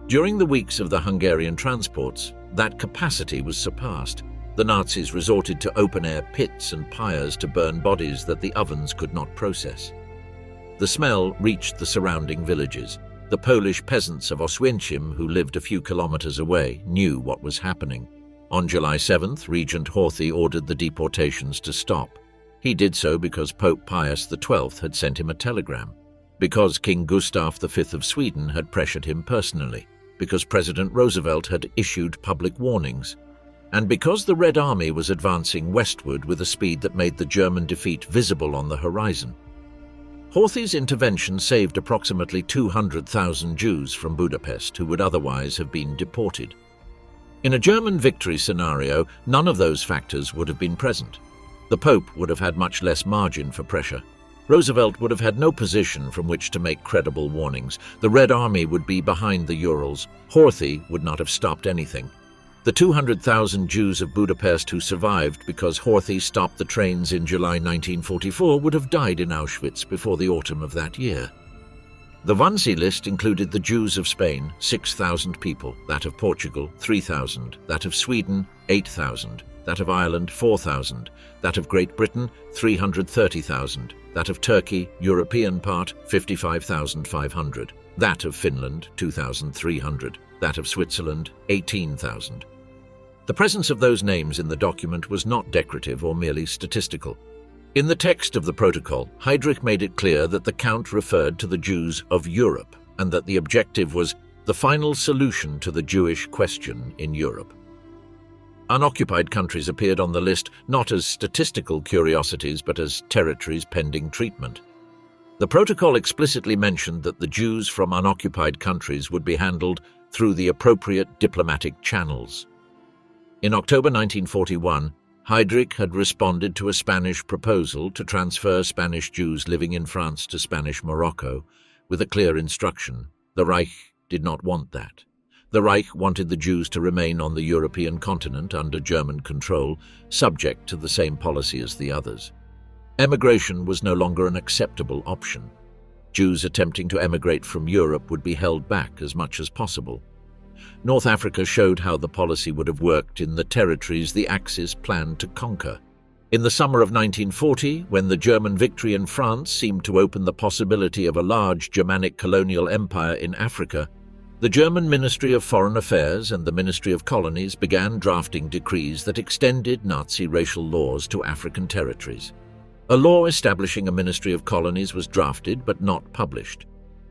During the weeks of the Hungarian transports, that capacity was surpassed. The Nazis resorted to open-air pits and pyres to burn bodies that the ovens could not process. The smell reached the surrounding villages. The Polish peasants of Oswiecim, who lived a few kilometers away, knew what was happening. On July 7th, Regent Horthy ordered the deportations to stop. He did so because Pope Pius XII had sent him a telegram, because King Gustav V of Sweden had pressured him personally, because President Roosevelt had issued public warnings, and because the Red Army was advancing westward with a speed that made the German defeat visible on the horizon. Horthy's intervention saved approximately 200,000 Jews from Budapest who would otherwise have been deported. In a German victory scenario, none of those factors would have been present. The Pope would have had much less margin for pressure. Roosevelt would have had no position from which to make credible warnings. The Red Army would be behind the Urals. Horthy would not have stopped anything. The 200,000 Jews of Budapest who survived because Horthy stopped the trains in July 1944 would have died in Auschwitz before the autumn of that year. The Wannsee list included the Jews of Spain, 6,000 people, that of Portugal, 3,000, that of Sweden, 8,000, that of Ireland, 4,000, that of Great Britain, 330,000, that of Turkey, European part, 55,500, that of Finland, 2,300, that of Switzerland, 18,000. The presence of those names in the document was not decorative or merely statistical. In the text of the protocol, Heydrich made it clear that the count referred to the Jews of Europe and that the objective was the final solution to the Jewish question in Europe. Unoccupied countries appeared on the list not as statistical curiosities but as territories pending treatment. The protocol explicitly mentioned that the Jews from unoccupied countries would be handled through the appropriate diplomatic channels. In October 1941, Heydrich had responded to a Spanish proposal to transfer Spanish Jews living in France to Spanish Morocco with a clear instruction: the Reich did not want that. The Reich wanted the Jews to remain on the European continent under German control, subject to the same policy as the others. Emigration was no longer an acceptable option. Jews attempting to emigrate from Europe would be held back as much as possible. North Africa showed how the policy would have worked in the territories the Axis planned to conquer. In the summer of 1940, when the German victory in France seemed to open the possibility of a large Germanic colonial empire in Africa, the German Ministry of Foreign Affairs and the Ministry of Colonies began drafting decrees that extended Nazi racial laws to African territories. A law establishing a Ministry of Colonies was drafted but not published.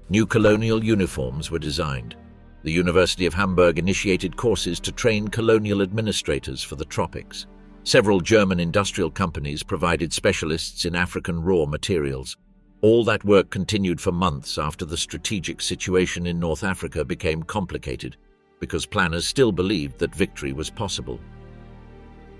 New colonial uniforms were designed. The University of Hamburg initiated courses to train colonial administrators for the tropics. Several German industrial companies provided specialists in African raw materials. All that work continued for months after the strategic situation in North Africa became complicated, because planners still believed that victory was possible.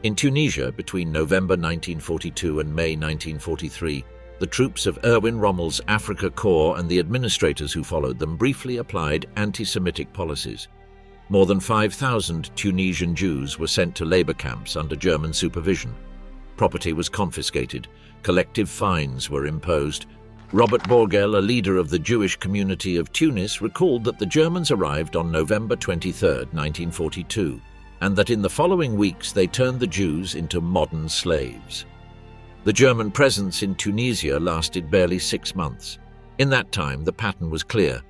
In Tunisia, between November 1942 and May 1943, the troops of Erwin Rommel's Afrika Korps and the administrators who followed them briefly applied anti-Semitic policies. More than 5,000 Tunisian Jews were sent to labor camps under German supervision. Property was confiscated. Collective fines were imposed. Robert Borgel, a leader of the Jewish community of Tunis, recalled that the Germans arrived on November 23, 1942, and that in the following weeks they turned the Jews into modern slaves. The German presence in Tunisia lasted barely 6 months. In that time, the pattern was clear.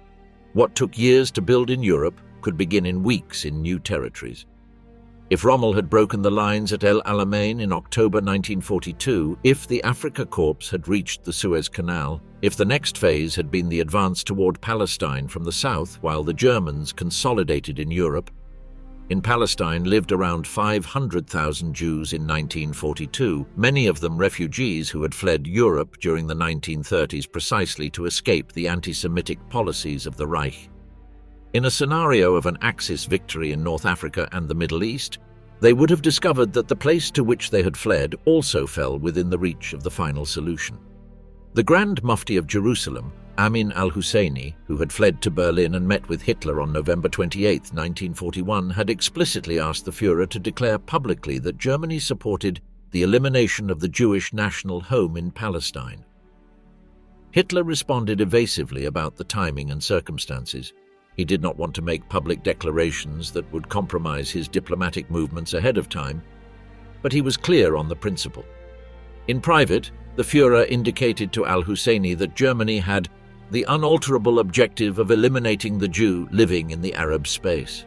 What took years to build in Europe could begin in weeks in new territories. If Rommel had broken the lines at El Alamein in October 1942, if the Afrika Korps had reached the Suez Canal, if the next phase had been the advance toward Palestine from the south while the Germans consolidated in Europe, in Palestine lived around 500,000 Jews in 1942, many of them refugees who had fled Europe during the 1930s precisely to escape the anti-Semitic policies of the Reich. In a scenario of an Axis victory in North Africa and the Middle East, they would have discovered that the place to which they had fled also fell within the reach of the final solution. The Grand Mufti of Jerusalem, Amin al-Husseini, who had fled to Berlin and met with Hitler on November 28, 1941, had explicitly asked the Führer to declare publicly that Germany supported the elimination of the Jewish national home in Palestine. Hitler responded evasively about the timing and circumstances. He did not want to make public declarations that would compromise his diplomatic movements ahead of time, but he was clear on the principle. In private, the Führer indicated to al-Husseini that Germany had the unalterable objective of eliminating the Jew living in the Arab space.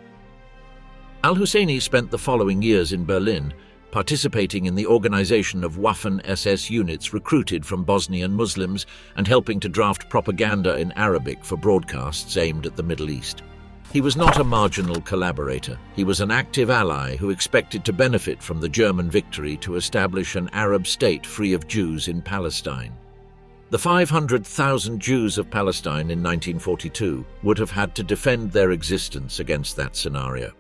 Al-Husseini spent the following years in Berlin, participating in the organization of Waffen-SS units recruited from Bosnian Muslims and helping to draft propaganda in Arabic for broadcasts aimed at the Middle East. He was not a marginal collaborator. He was an active ally who expected to benefit from the German victory to establish an Arab state free of Jews in Palestine. The 500,000 Jews of Palestine in 1942 would have had to defend their existence against that scenario.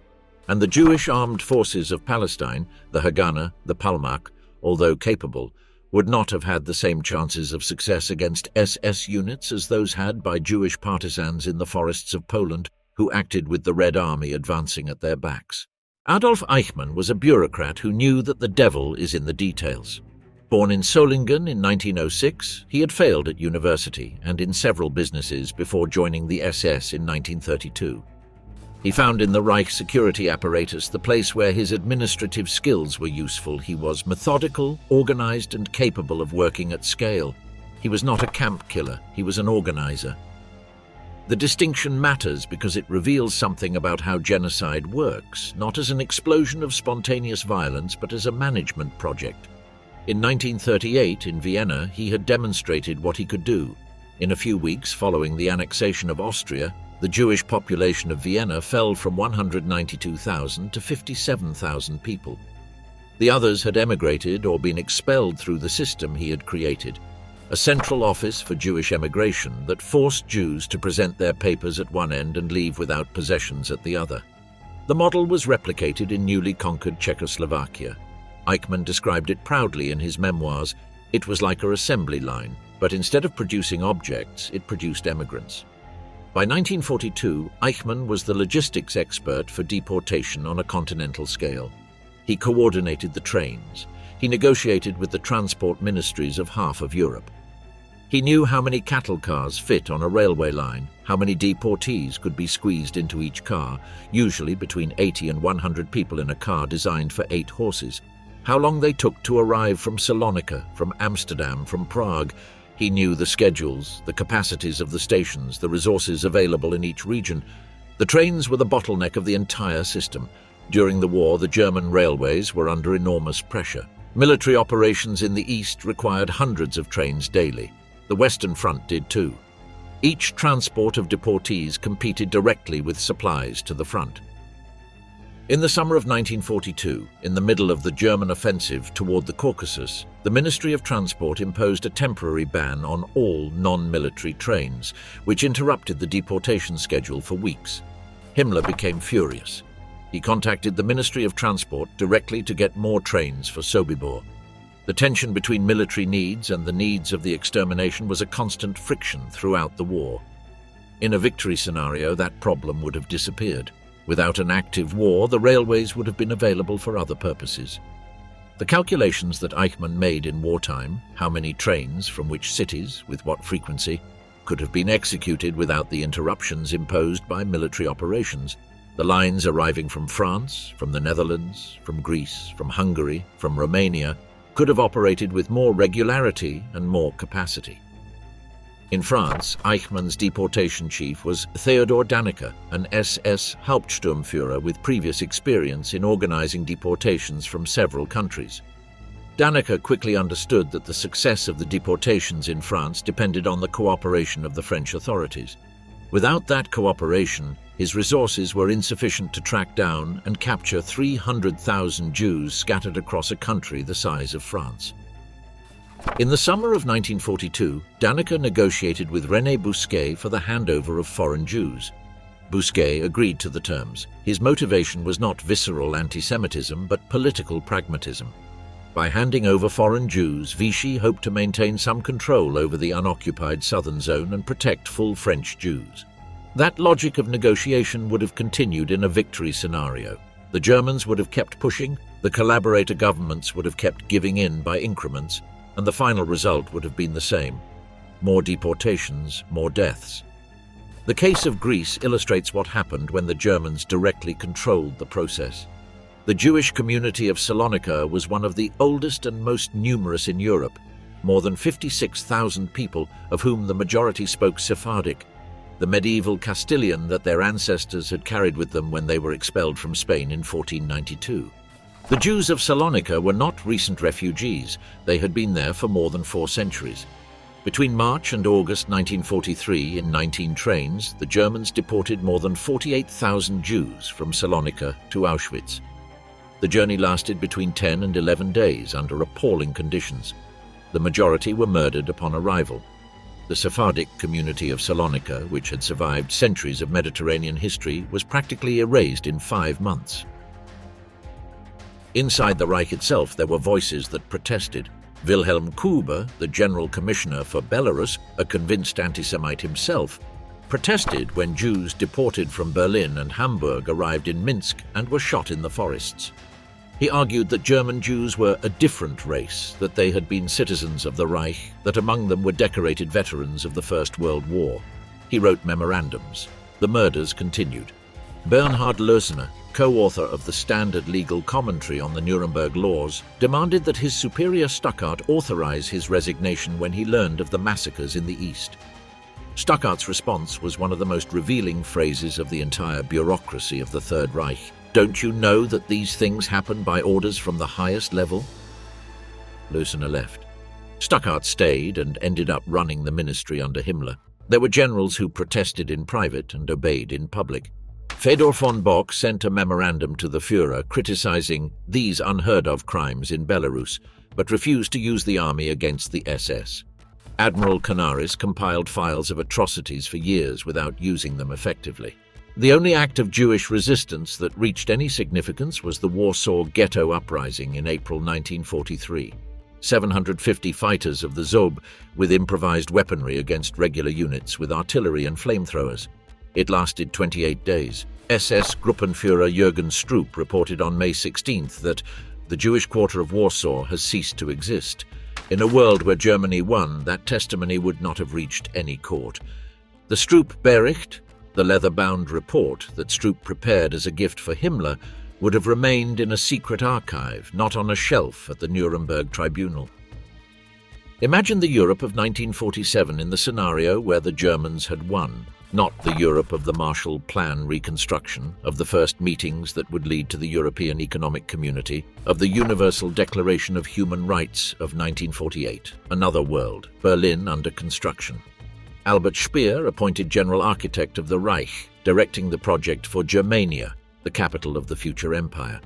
And the Jewish armed forces of Palestine, the Haganah, the Palmach, although capable, would not have had the same chances of success against SS units as those had by Jewish partisans in the forests of Poland who acted with the Red Army advancing at their backs. Adolf Eichmann was a bureaucrat who knew that the devil is in the details. Born in Solingen in 1906, he had failed at university and in several businesses before joining the SS in 1932. He found in the Reich security apparatus the place where his administrative skills were useful. He was methodical, organized, and capable of working at scale. He was not a camp killer, he was an organizer. The distinction matters because it reveals something about how genocide works, not as an explosion of spontaneous violence, but as a management project. In 1938, in Vienna, he had demonstrated what he could do. In a few weeks following the annexation of Austria, the Jewish population of Vienna fell from 192,000 to 57,000 people. The others had emigrated or been expelled through the system he had created, a central office for Jewish emigration that forced Jews to present their papers at one end and leave without possessions at the other. The model was replicated in newly conquered Czechoslovakia. Eichmann described it proudly in his memoirs. It was like a assembly line, but instead of producing objects, it produced emigrants. By 1942, Eichmann was the logistics expert for deportation on a continental scale. He coordinated the trains. He negotiated with the transport ministries of half of Europe. He knew how many cattle cars fit on a railway line, how many deportees could be squeezed into each car, usually between 80 and 100 people in a car designed for 8 horses, how long they took to arrive from Salonika, from Amsterdam, from Prague. He knew the schedules, the capacities of the stations, the resources available in each region. The trains were the bottleneck of the entire system. During the war, the German railways were under enormous pressure. Military operations in the east required hundreds of trains daily. The Western Front did too. Each transport of deportees competed directly with supplies to the front. In the summer of 1942, in the middle of the German offensive toward the Caucasus, the Ministry of Transport imposed a temporary ban on all non-military trains, which interrupted the deportation schedule for weeks. Himmler became furious. He contacted the Ministry of Transport directly to get more trains for Sobibor. The tension between military needs and the needs of the extermination was a constant friction throughout the war. In a victory scenario, that problem would have disappeared. Without an active war, the railways would have been available for other purposes. The calculations that Eichmann made in wartime, how many trains, from which cities, with what frequency, could have been executed without the interruptions imposed by military operations. The lines arriving from France, from the Netherlands, from Greece, from Hungary, from Romania, could have operated with more regularity and more capacity. In France, Eichmann's deportation chief was Theodor Dannecker, an SS Hauptsturmführer with previous experience in organizing deportations from several countries. Dannecker quickly understood that the success of the deportations in France depended on the cooperation of the French authorities. Without that cooperation, his resources were insufficient to track down and capture 300,000 Jews scattered across a country the size of France. In the summer of 1942, Dannecker negotiated with René Bousquet for the handover of foreign Jews. Bousquet agreed to the terms. His motivation was not visceral antisemitism, but political pragmatism. By handing over foreign Jews, Vichy hoped to maintain some control over the unoccupied southern zone and protect full French Jews. That logic of negotiation would have continued in a victory scenario. The Germans would have kept pushing, the collaborator governments would have kept giving in by increments, and the final result would have been the same: more deportations, more deaths. The case of Greece illustrates what happened when the Germans directly controlled the process. The Jewish community of Salonika was one of the oldest and most numerous in Europe, more than 56,000 people, of whom the majority spoke Sephardic, the medieval Castilian that their ancestors had carried with them when they were expelled from Spain in 1492. The Jews of Salonika were not recent refugees. They had been there for more than 4 centuries. Between March and August 1943, in 19 trains, the Germans deported more than 48,000 Jews from Salonika to Auschwitz. The journey lasted between 10 and 11 days under appalling conditions. The majority were murdered upon arrival. The Sephardic community of Salonika, which had survived centuries of Mediterranean history, was practically erased in 5 months. Inside the Reich itself, there were voices that protested. Wilhelm Kuber, the General Commissioner for Belarus, a convinced anti-Semite himself, protested when Jews deported from Berlin and Hamburg arrived in Minsk and were shot in the forests. He argued that German Jews were a different race, that they had been citizens of the Reich, that among them were decorated veterans of the First World War. He wrote memorandums. The murders continued. Bernhard Lösener, co-author of the standard legal commentary on the Nuremberg laws, demanded that his superior Stuckart authorize his resignation when he learned of the massacres in the East. Stuckart's response was one of the most revealing phrases of the entire bureaucracy of the Third Reich. "Don't you know that these things happen by orders from the highest level?" Lösener left. Stuckart stayed and ended up running the ministry under Himmler. There were generals who protested in private and obeyed in public. Fedor von Bock sent a memorandum to the Führer criticizing these unheard-of crimes in Belarus, but refused to use the army against the SS. Admiral Canaris compiled files of atrocities for years without using them effectively. The only act of Jewish resistance that reached any significance was the Warsaw Ghetto Uprising in April 1943. 750 fighters of the Zob with improvised weaponry against regular units with artillery and flamethrowers. It lasted 28 days. SS Gruppenführer Jürgen Stroop reported on May 16th that the Jewish quarter of Warsaw has ceased to exist. In a world where Germany won, that testimony would not have reached any court. The Stroop-Bericht, the leather-bound report that Stroop prepared as a gift for Himmler, would have remained in a secret archive, not on a shelf at the Nuremberg tribunal. Imagine the Europe of 1947 in the scenario where the Germans had won, not the Europe of the Marshall Plan reconstruction, of the first meetings that would lead to the European Economic Community, of the Universal Declaration of Human Rights of 1948, another world, Berlin under construction. Albert Speer, appointed General Architect of the Reich, directing the project for Germania, the capital of the future empire.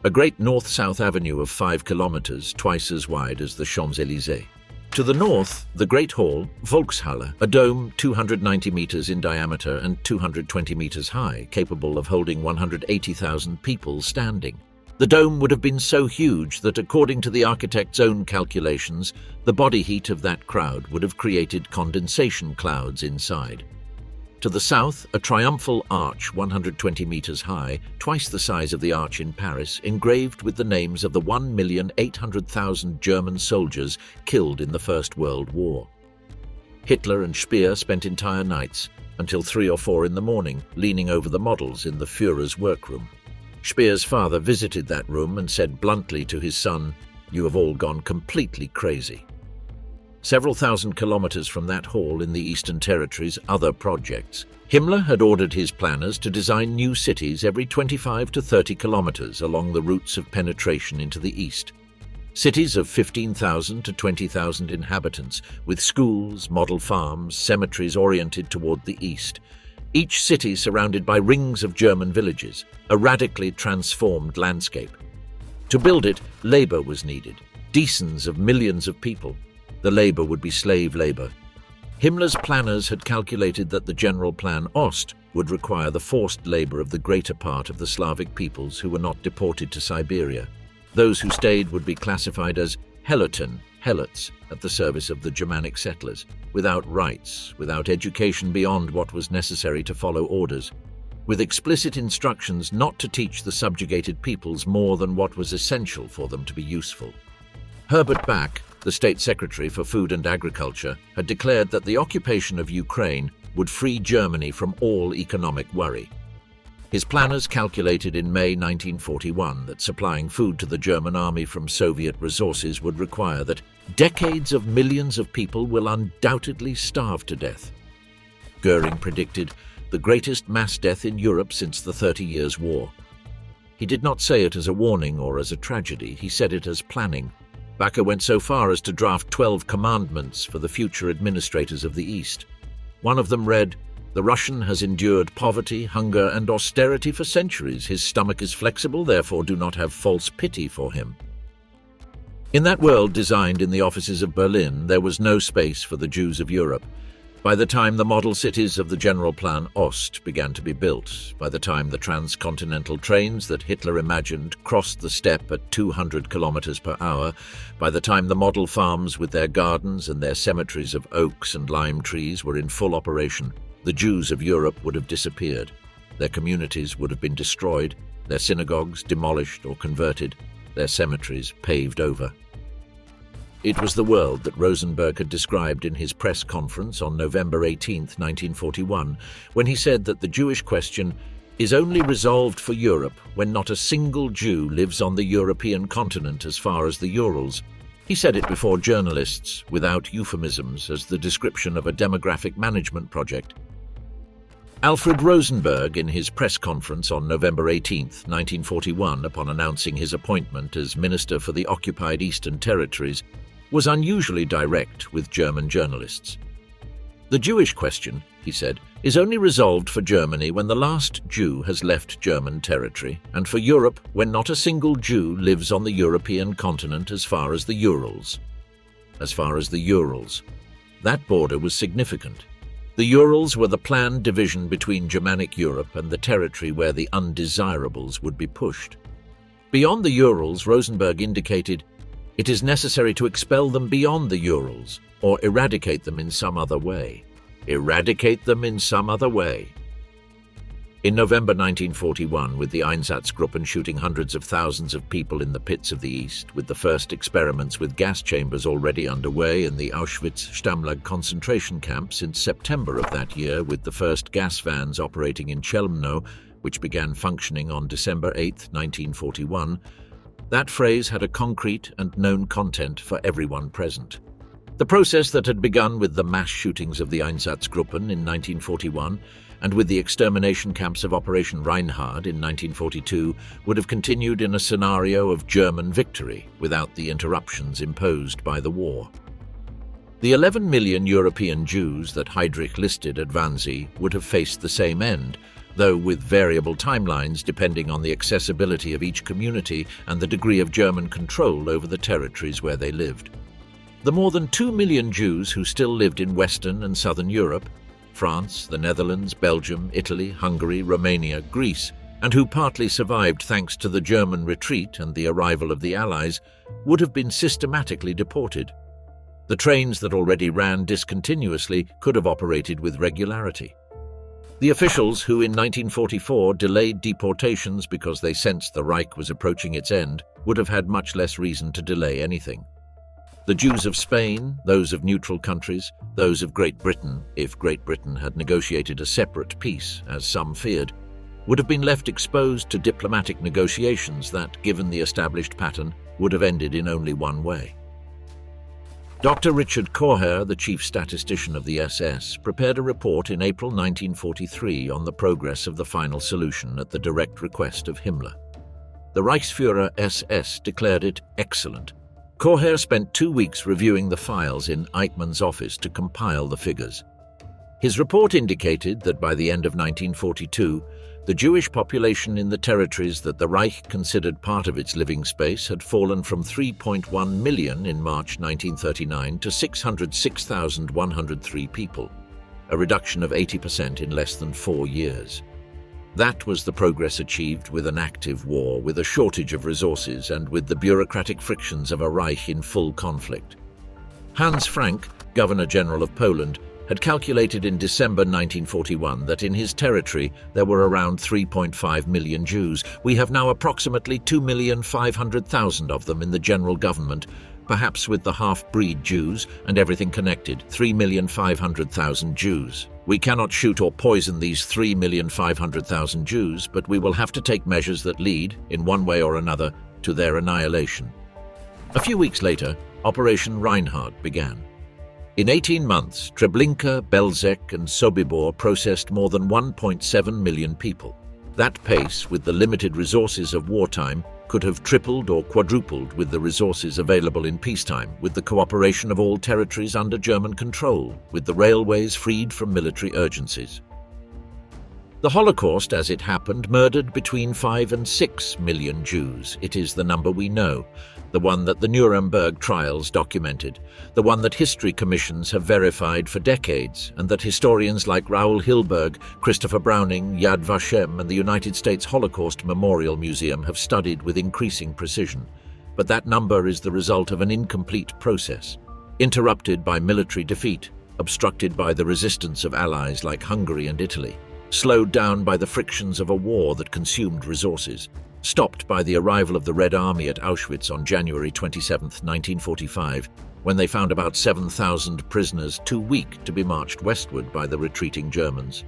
A great north-south avenue of 5 kilometers, twice as wide as the Champs-Élysées. To the north, the Great Hall, Volkshalle, a dome 290 meters in diameter and 220 meters high, capable of holding 180,000 people standing. The dome would have been so huge that, according to the architect's own calculations, the body heat of that crowd would have created condensation clouds inside. To the south, a triumphal arch 120 meters high, twice the size of the arch in Paris, engraved with the names of the 1,800,000 German soldiers killed in the First World War. Hitler and Speer spent entire nights, until 3 or 4 in the morning, leaning over the models in the Führer's workroom. Speer's father visited that room and said bluntly to his son, "You have all gone completely crazy." Several thousand kilometers from that hall in the Eastern Territories, other projects. Himmler had ordered his planners to design new cities every 25 to 30 kilometers along the routes of penetration into the East. Cities of 15,000 to 20,000 inhabitants, with schools, model farms, cemeteries oriented toward the East. Each city surrounded by rings of German villages, a radically transformed landscape. To build it, labor was needed, decens of millions of people. The labor would be slave labor. Himmler's planners had calculated that the General Plan Ost would require the forced labor of the greater part of the Slavic peoples who were not deported to Siberia. Those who stayed would be classified as Heloten, helots, at the service of the Germanic settlers, without rights, without education beyond what was necessary to follow orders, with explicit instructions not to teach the subjugated peoples more than what was essential for them to be useful. Herbert Back, the State Secretary for Food and Agriculture, had declared that the occupation of Ukraine would free Germany from all economic worry. His planners calculated in May 1941 that supplying food to the German army from Soviet resources would require that decades of millions of people will undoubtedly starve to death. Goering predicted the greatest mass death in Europe since the 30 Years' War. He did not say it as a warning or as a tragedy, he said it as planning. Baker went so far as to draft 12 commandments for the future administrators of the East. One of them read, "The Russian has endured poverty, hunger, and austerity for centuries. His stomach is flexible, therefore do not have false pity for him." In that world designed in the offices of Berlin, there was no space for the Jews of Europe. By the time the model cities of the General Plan Ost began to be built, by the time the transcontinental trains that Hitler imagined crossed the steppe at 200 kilometers per hour, by the time the model farms with their gardens and their cemeteries of oaks and lime trees were in full operation, the Jews of Europe would have disappeared. Their communities would have been destroyed, their synagogues demolished or converted, their cemeteries paved over. It was the world that Rosenberg had described in his press conference on November 18, 1941, when he said that the Jewish question is only resolved for Europe when not a single Jew lives on the European continent as far as the Urals. He said it before journalists, without euphemisms, as the description of a demographic management project. Alfred Rosenberg, in his press conference on November 18, 1941, upon announcing his appointment as Minister for the Occupied Eastern Territories, was unusually direct with German journalists. The Jewish question, he said, is only resolved for Germany when the last Jew has left German territory, and for Europe when not a single Jew lives on the European continent as far as the Urals. As far as the Urals. That border was significant. The Urals were the planned division between Germanic Europe and the territory where the undesirables would be pushed. Beyond the Urals, Rosenberg indicated, it is necessary to expel them beyond the Urals, or eradicate them in some other way. Eradicate them in some other way. In November 1941, with the Einsatzgruppen shooting hundreds of thousands of people in the pits of the East, with the first experiments with gas chambers already underway in the Auschwitz-Stammlager concentration camp since September of that year, with the first gas vans operating in Chelmno, which began functioning on December 8, 1941, that phrase had a concrete and known content for everyone present. The process that had begun with the mass shootings of the Einsatzgruppen in 1941 and with the extermination camps of Operation Reinhard in 1942 would have continued in a scenario of German victory without the interruptions imposed by the war. The 11 million European Jews that Heydrich listed at Wannsee would have faced the same end, though with variable timelines depending on the accessibility of each community and the degree of German control over the territories where they lived. The more than 2 million Jews who still lived in Western and Southern Europe, France, the Netherlands, Belgium, Italy, Hungary, Romania, Greece, and who partly survived thanks to the German retreat and the arrival of the Allies, would have been systematically deported. The trains that already ran discontinuously could have operated with regularity. The officials who in 1944 delayed deportations because they sensed the Reich was approaching its end would have had much less reason to delay anything. The Jews of Spain, those of neutral countries, those of Great Britain, if Great Britain had negotiated a separate peace, as some feared, would have been left exposed to diplomatic negotiations that, given the established pattern, would have ended in only one way. Dr. Richard Kocher, the chief statistician of the SS, prepared a report in April 1943 on the progress of the final solution at the direct request of Himmler. The Reichsführer SS declared it excellent. Kocher spent 2 weeks reviewing the files in Eichmann's office to compile the figures. His report indicated that by the end of 1942, the Jewish population in the territories that the Reich considered part of its living space had fallen from 3.1 million in March 1939 to 606,103 people, a reduction of 80% in less than 4 years. That was the progress achieved with an active war, with a shortage of resources, and with the bureaucratic frictions of a Reich in full conflict. Hans Frank, Governor-General of Poland, had calculated in December 1941 that in his territory there were around 3.5 million Jews. We have now approximately 2,500,000 of them in the general government, perhaps with the half-breed Jews and everything connected, 3,500,000 Jews. We cannot shoot or poison these 3,500,000 Jews, but we will have to take measures that lead, in one way or another, to their annihilation. A few weeks later, Operation Reinhard began. In 18 months, Treblinka, Belzec and Sobibor processed more than 1.7 million people. That pace, with the limited resources of wartime, could have tripled or quadrupled with the resources available in peacetime, with the cooperation of all territories under German control, with the railways freed from military urgencies. The Holocaust, as it happened, murdered between 5 and 6 million Jews. It is the number we know, the one that the Nuremberg trials documented, the one that history commissions have verified for decades, and that historians like Raoul Hilberg, Christopher Browning, Yad Vashem, and the United States Holocaust Memorial Museum have studied with increasing precision. But that number is the result of an incomplete process, interrupted by military defeat, obstructed by the resistance of allies like Hungary and Italy, slowed down by the frictions of a war that consumed resources, stopped by the arrival of the Red Army at Auschwitz on January 27, 1945, when they found about 7,000 prisoners too weak to be marched westward by the retreating Germans.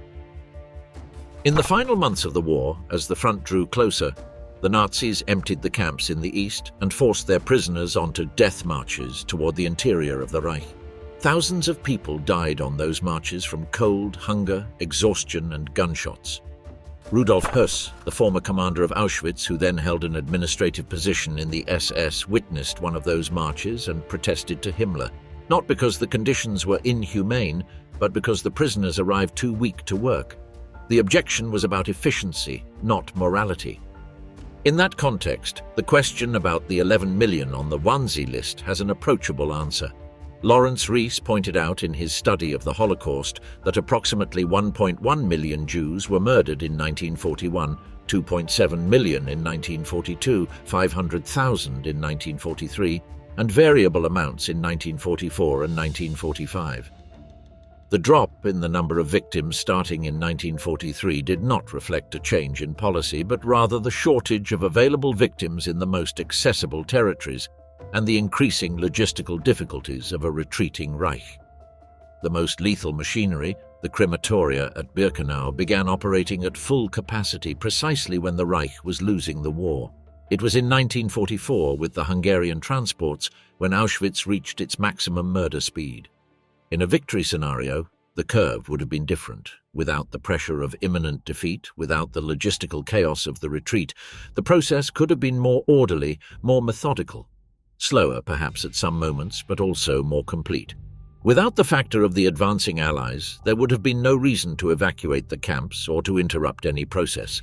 In the final months of the war, as the front drew closer, the Nazis emptied the camps in the east and forced their prisoners onto death marches toward the interior of the Reich. Thousands of people died on those marches from cold, hunger, exhaustion, and gunshots. Rudolf Höss, the former commander of Auschwitz, who then held an administrative position in the SS, witnessed one of those marches and protested to Himmler, not because the conditions were inhumane, but because the prisoners arrived too weak to work. The objection was about efficiency, not morality. In that context, the question about the 11 million on the Wannsee list has an approachable answer. Lawrence Rees pointed out in his study of the Holocaust that approximately 1.1 million Jews were murdered in 1941, 2.7 million in 1942, 500,000 in 1943, and variable amounts in 1944 and 1945. The drop in the number of victims starting in 1943 did not reflect a change in policy, but rather the shortage of available victims in the most accessible territories, and the increasing logistical difficulties of a retreating Reich. The most lethal machinery, the crematoria at Birkenau, began operating at full capacity precisely when the Reich was losing the war. It was in 1944, with the Hungarian transports, when Auschwitz reached its maximum murder speed. In a victory scenario, the curve would have been different. Without the pressure of imminent defeat, without the logistical chaos of the retreat, the process could have been more orderly, more methodical. Slower, perhaps, at some moments, but also more complete. Without the factor of the advancing Allies, there would have been no reason to evacuate the camps or to interrupt any process.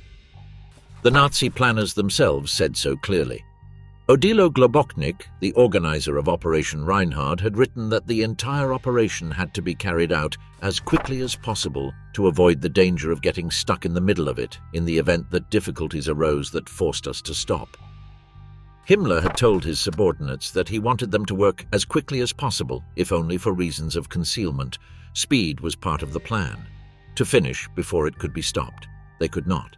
The Nazi planners themselves said so clearly. Odilo Globoknik, the organizer of Operation Reinhard, had written that the entire operation had to be carried out as quickly as possible to avoid the danger of getting stuck in the middle of it in the event that difficulties arose that forced us to stop. Himmler had told his subordinates that he wanted them to work as quickly as possible, if only for reasons of concealment. Speed was part of the plan. To finish before it could be stopped. They could not.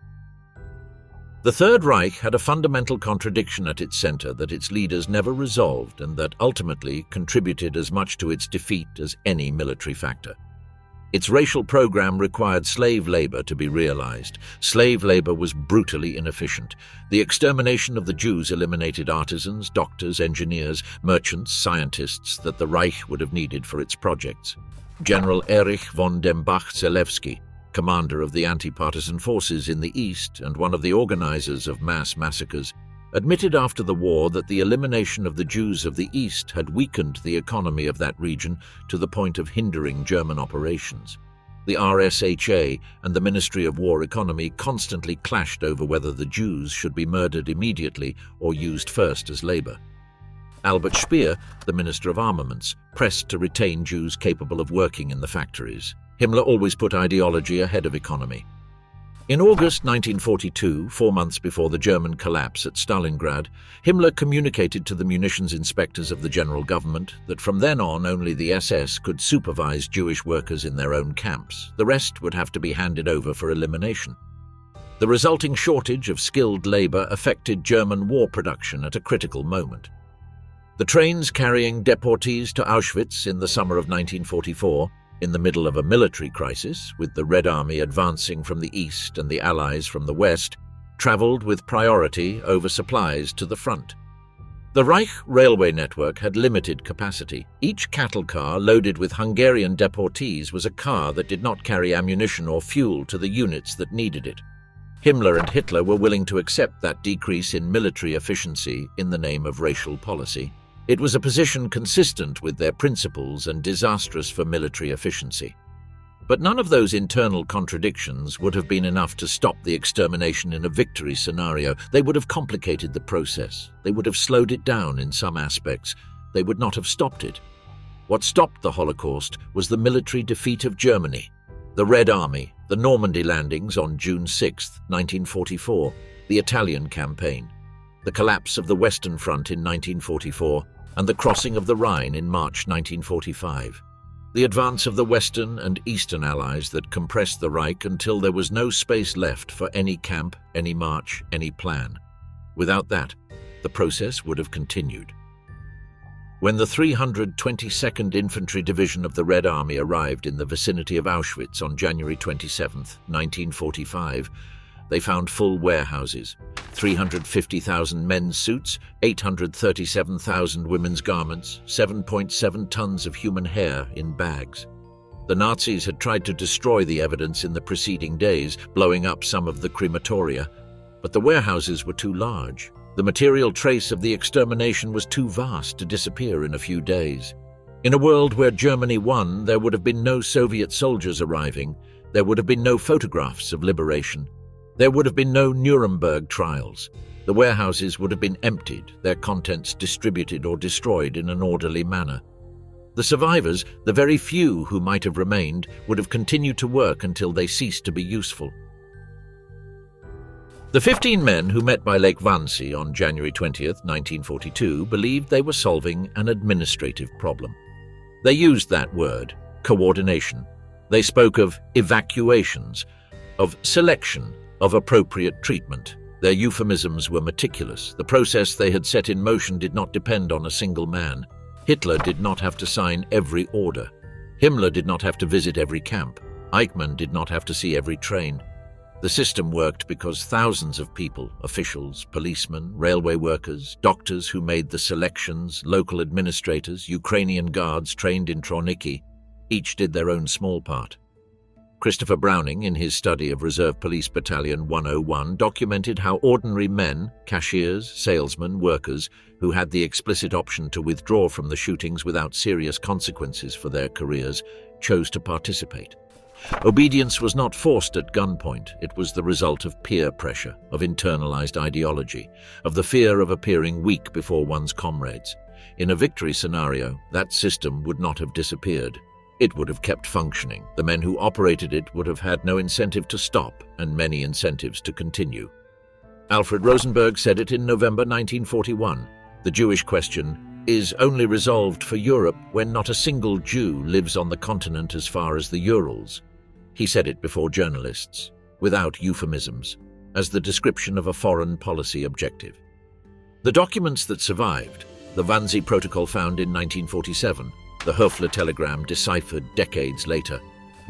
The Third Reich had a fundamental contradiction at its center that its leaders never resolved and that ultimately contributed as much to its defeat as any military factor. Its racial program required slave labor to be realized. Slave labor was brutally inefficient. The extermination of the Jews eliminated artisans, doctors, engineers, merchants, scientists that the Reich would have needed for its projects. General Erich von dem Bach-Zelewski, commander of the anti-partisan forces in the East and one of the organizers of mass massacres, admitted after the war that the elimination of the Jews of the East had weakened the economy of that region to the point of hindering German operations. The RSHA and the Ministry of War Economy constantly clashed over whether the Jews should be murdered immediately or used first as labor. Albert Speer, the Minister of Armaments, pressed to retain Jews capable of working in the factories. Himmler always put ideology ahead of economy. In August 1942, 4 months before the German collapse at Stalingrad, Himmler communicated to the munitions inspectors of the general government that from then on only the SS could supervise Jewish workers in their own camps. The rest would have to be handed over for elimination. The resulting shortage of skilled labor affected German war production at a critical moment. The trains carrying deportees to Auschwitz in the summer of 1944, in the middle of a military crisis, with the Red Army advancing from the east and the Allies from the west, traveled with priority over supplies to the front. The Reich railway network had limited capacity. Each cattle car loaded with Hungarian deportees was a car that did not carry ammunition or fuel to the units that needed it. Himmler and Hitler were willing to accept that decrease in military efficiency in the name of racial policy. It was a position consistent with their principles and disastrous for military efficiency. But none of those internal contradictions would have been enough to stop the extermination in a victory scenario. They would have complicated the process. They would have slowed it down in some aspects. They would not have stopped it. What stopped the Holocaust was the military defeat of Germany, the Red Army, the Normandy landings on June 6, 1944, the Italian campaign, the collapse of the Western Front in 1944, and the crossing of the Rhine in March 1945. The advance of the Western and Eastern Allies that compressed the Reich until there was no space left for any camp, any march, any plan. Without that, the process would have continued. When the 322nd Infantry Division of the Red Army arrived in the vicinity of Auschwitz on January 27, 1945, they found full warehouses, 350,000 men's suits, 837,000 women's garments, 7.7 tons of human hair in bags. The Nazis had tried to destroy the evidence in the preceding days, blowing up some of the crematoria, but the warehouses were too large. The material trace of the extermination was too vast to disappear in a few days. In a world where Germany won, there would have been no Soviet soldiers arriving. There would have been no photographs of liberation. There would have been no Nuremberg trials. The warehouses would have been emptied, their contents distributed or destroyed in an orderly manner. The survivors, the very few who might have remained, would have continued to work until they ceased to be useful. The 15 men who met by Lake Wannsee on January 20, 1942, believed they were solving an administrative problem. They used that word, coordination. They spoke of evacuations, of selection, of appropriate treatment. Their euphemisms were meticulous. The process they had set in motion did not depend on a single man. Hitler did not have to sign every order. Himmler did not have to visit every camp. Eichmann did not have to see every train. The system worked because thousands of people, officials, policemen, railway workers, doctors who made the selections, local administrators, Ukrainian guards trained in Troniki, each did their own small part. Christopher Browning, in his study of Reserve Police Battalion 101, documented how ordinary men, cashiers, salesmen, workers, who had the explicit option to withdraw from the shootings without serious consequences for their careers, chose to participate. Obedience was not forced at gunpoint. It was the result of peer pressure, of internalized ideology, of the fear of appearing weak before one's comrades. In a victory scenario, that system would not have disappeared. It would have kept functioning. The men who operated it would have had no incentive to stop and many incentives to continue. Alfred Rosenberg said it in November 1941. The Jewish question is only resolved for Europe when not a single Jew lives on the continent as far as the Urals. He said it before journalists, without euphemisms, as the description of a foreign policy objective. The documents that survived, the Wannsee Protocol found in 1947, the Höfler telegram deciphered decades later,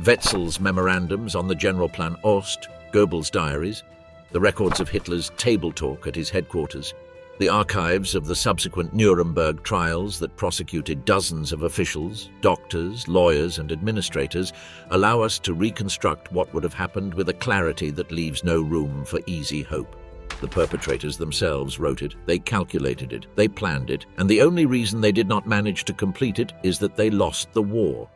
Wetzel's memorandums on the General Plan Ost, Goebbels' diaries, the records of Hitler's table talk at his headquarters, the archives of the subsequent Nuremberg trials that prosecuted dozens of officials, doctors, lawyers, and administrators allow us to reconstruct what would have happened with a clarity that leaves no room for easy hope. The perpetrators themselves wrote it, they calculated it, they planned it, and the only reason they did not manage to complete it is that they lost the war.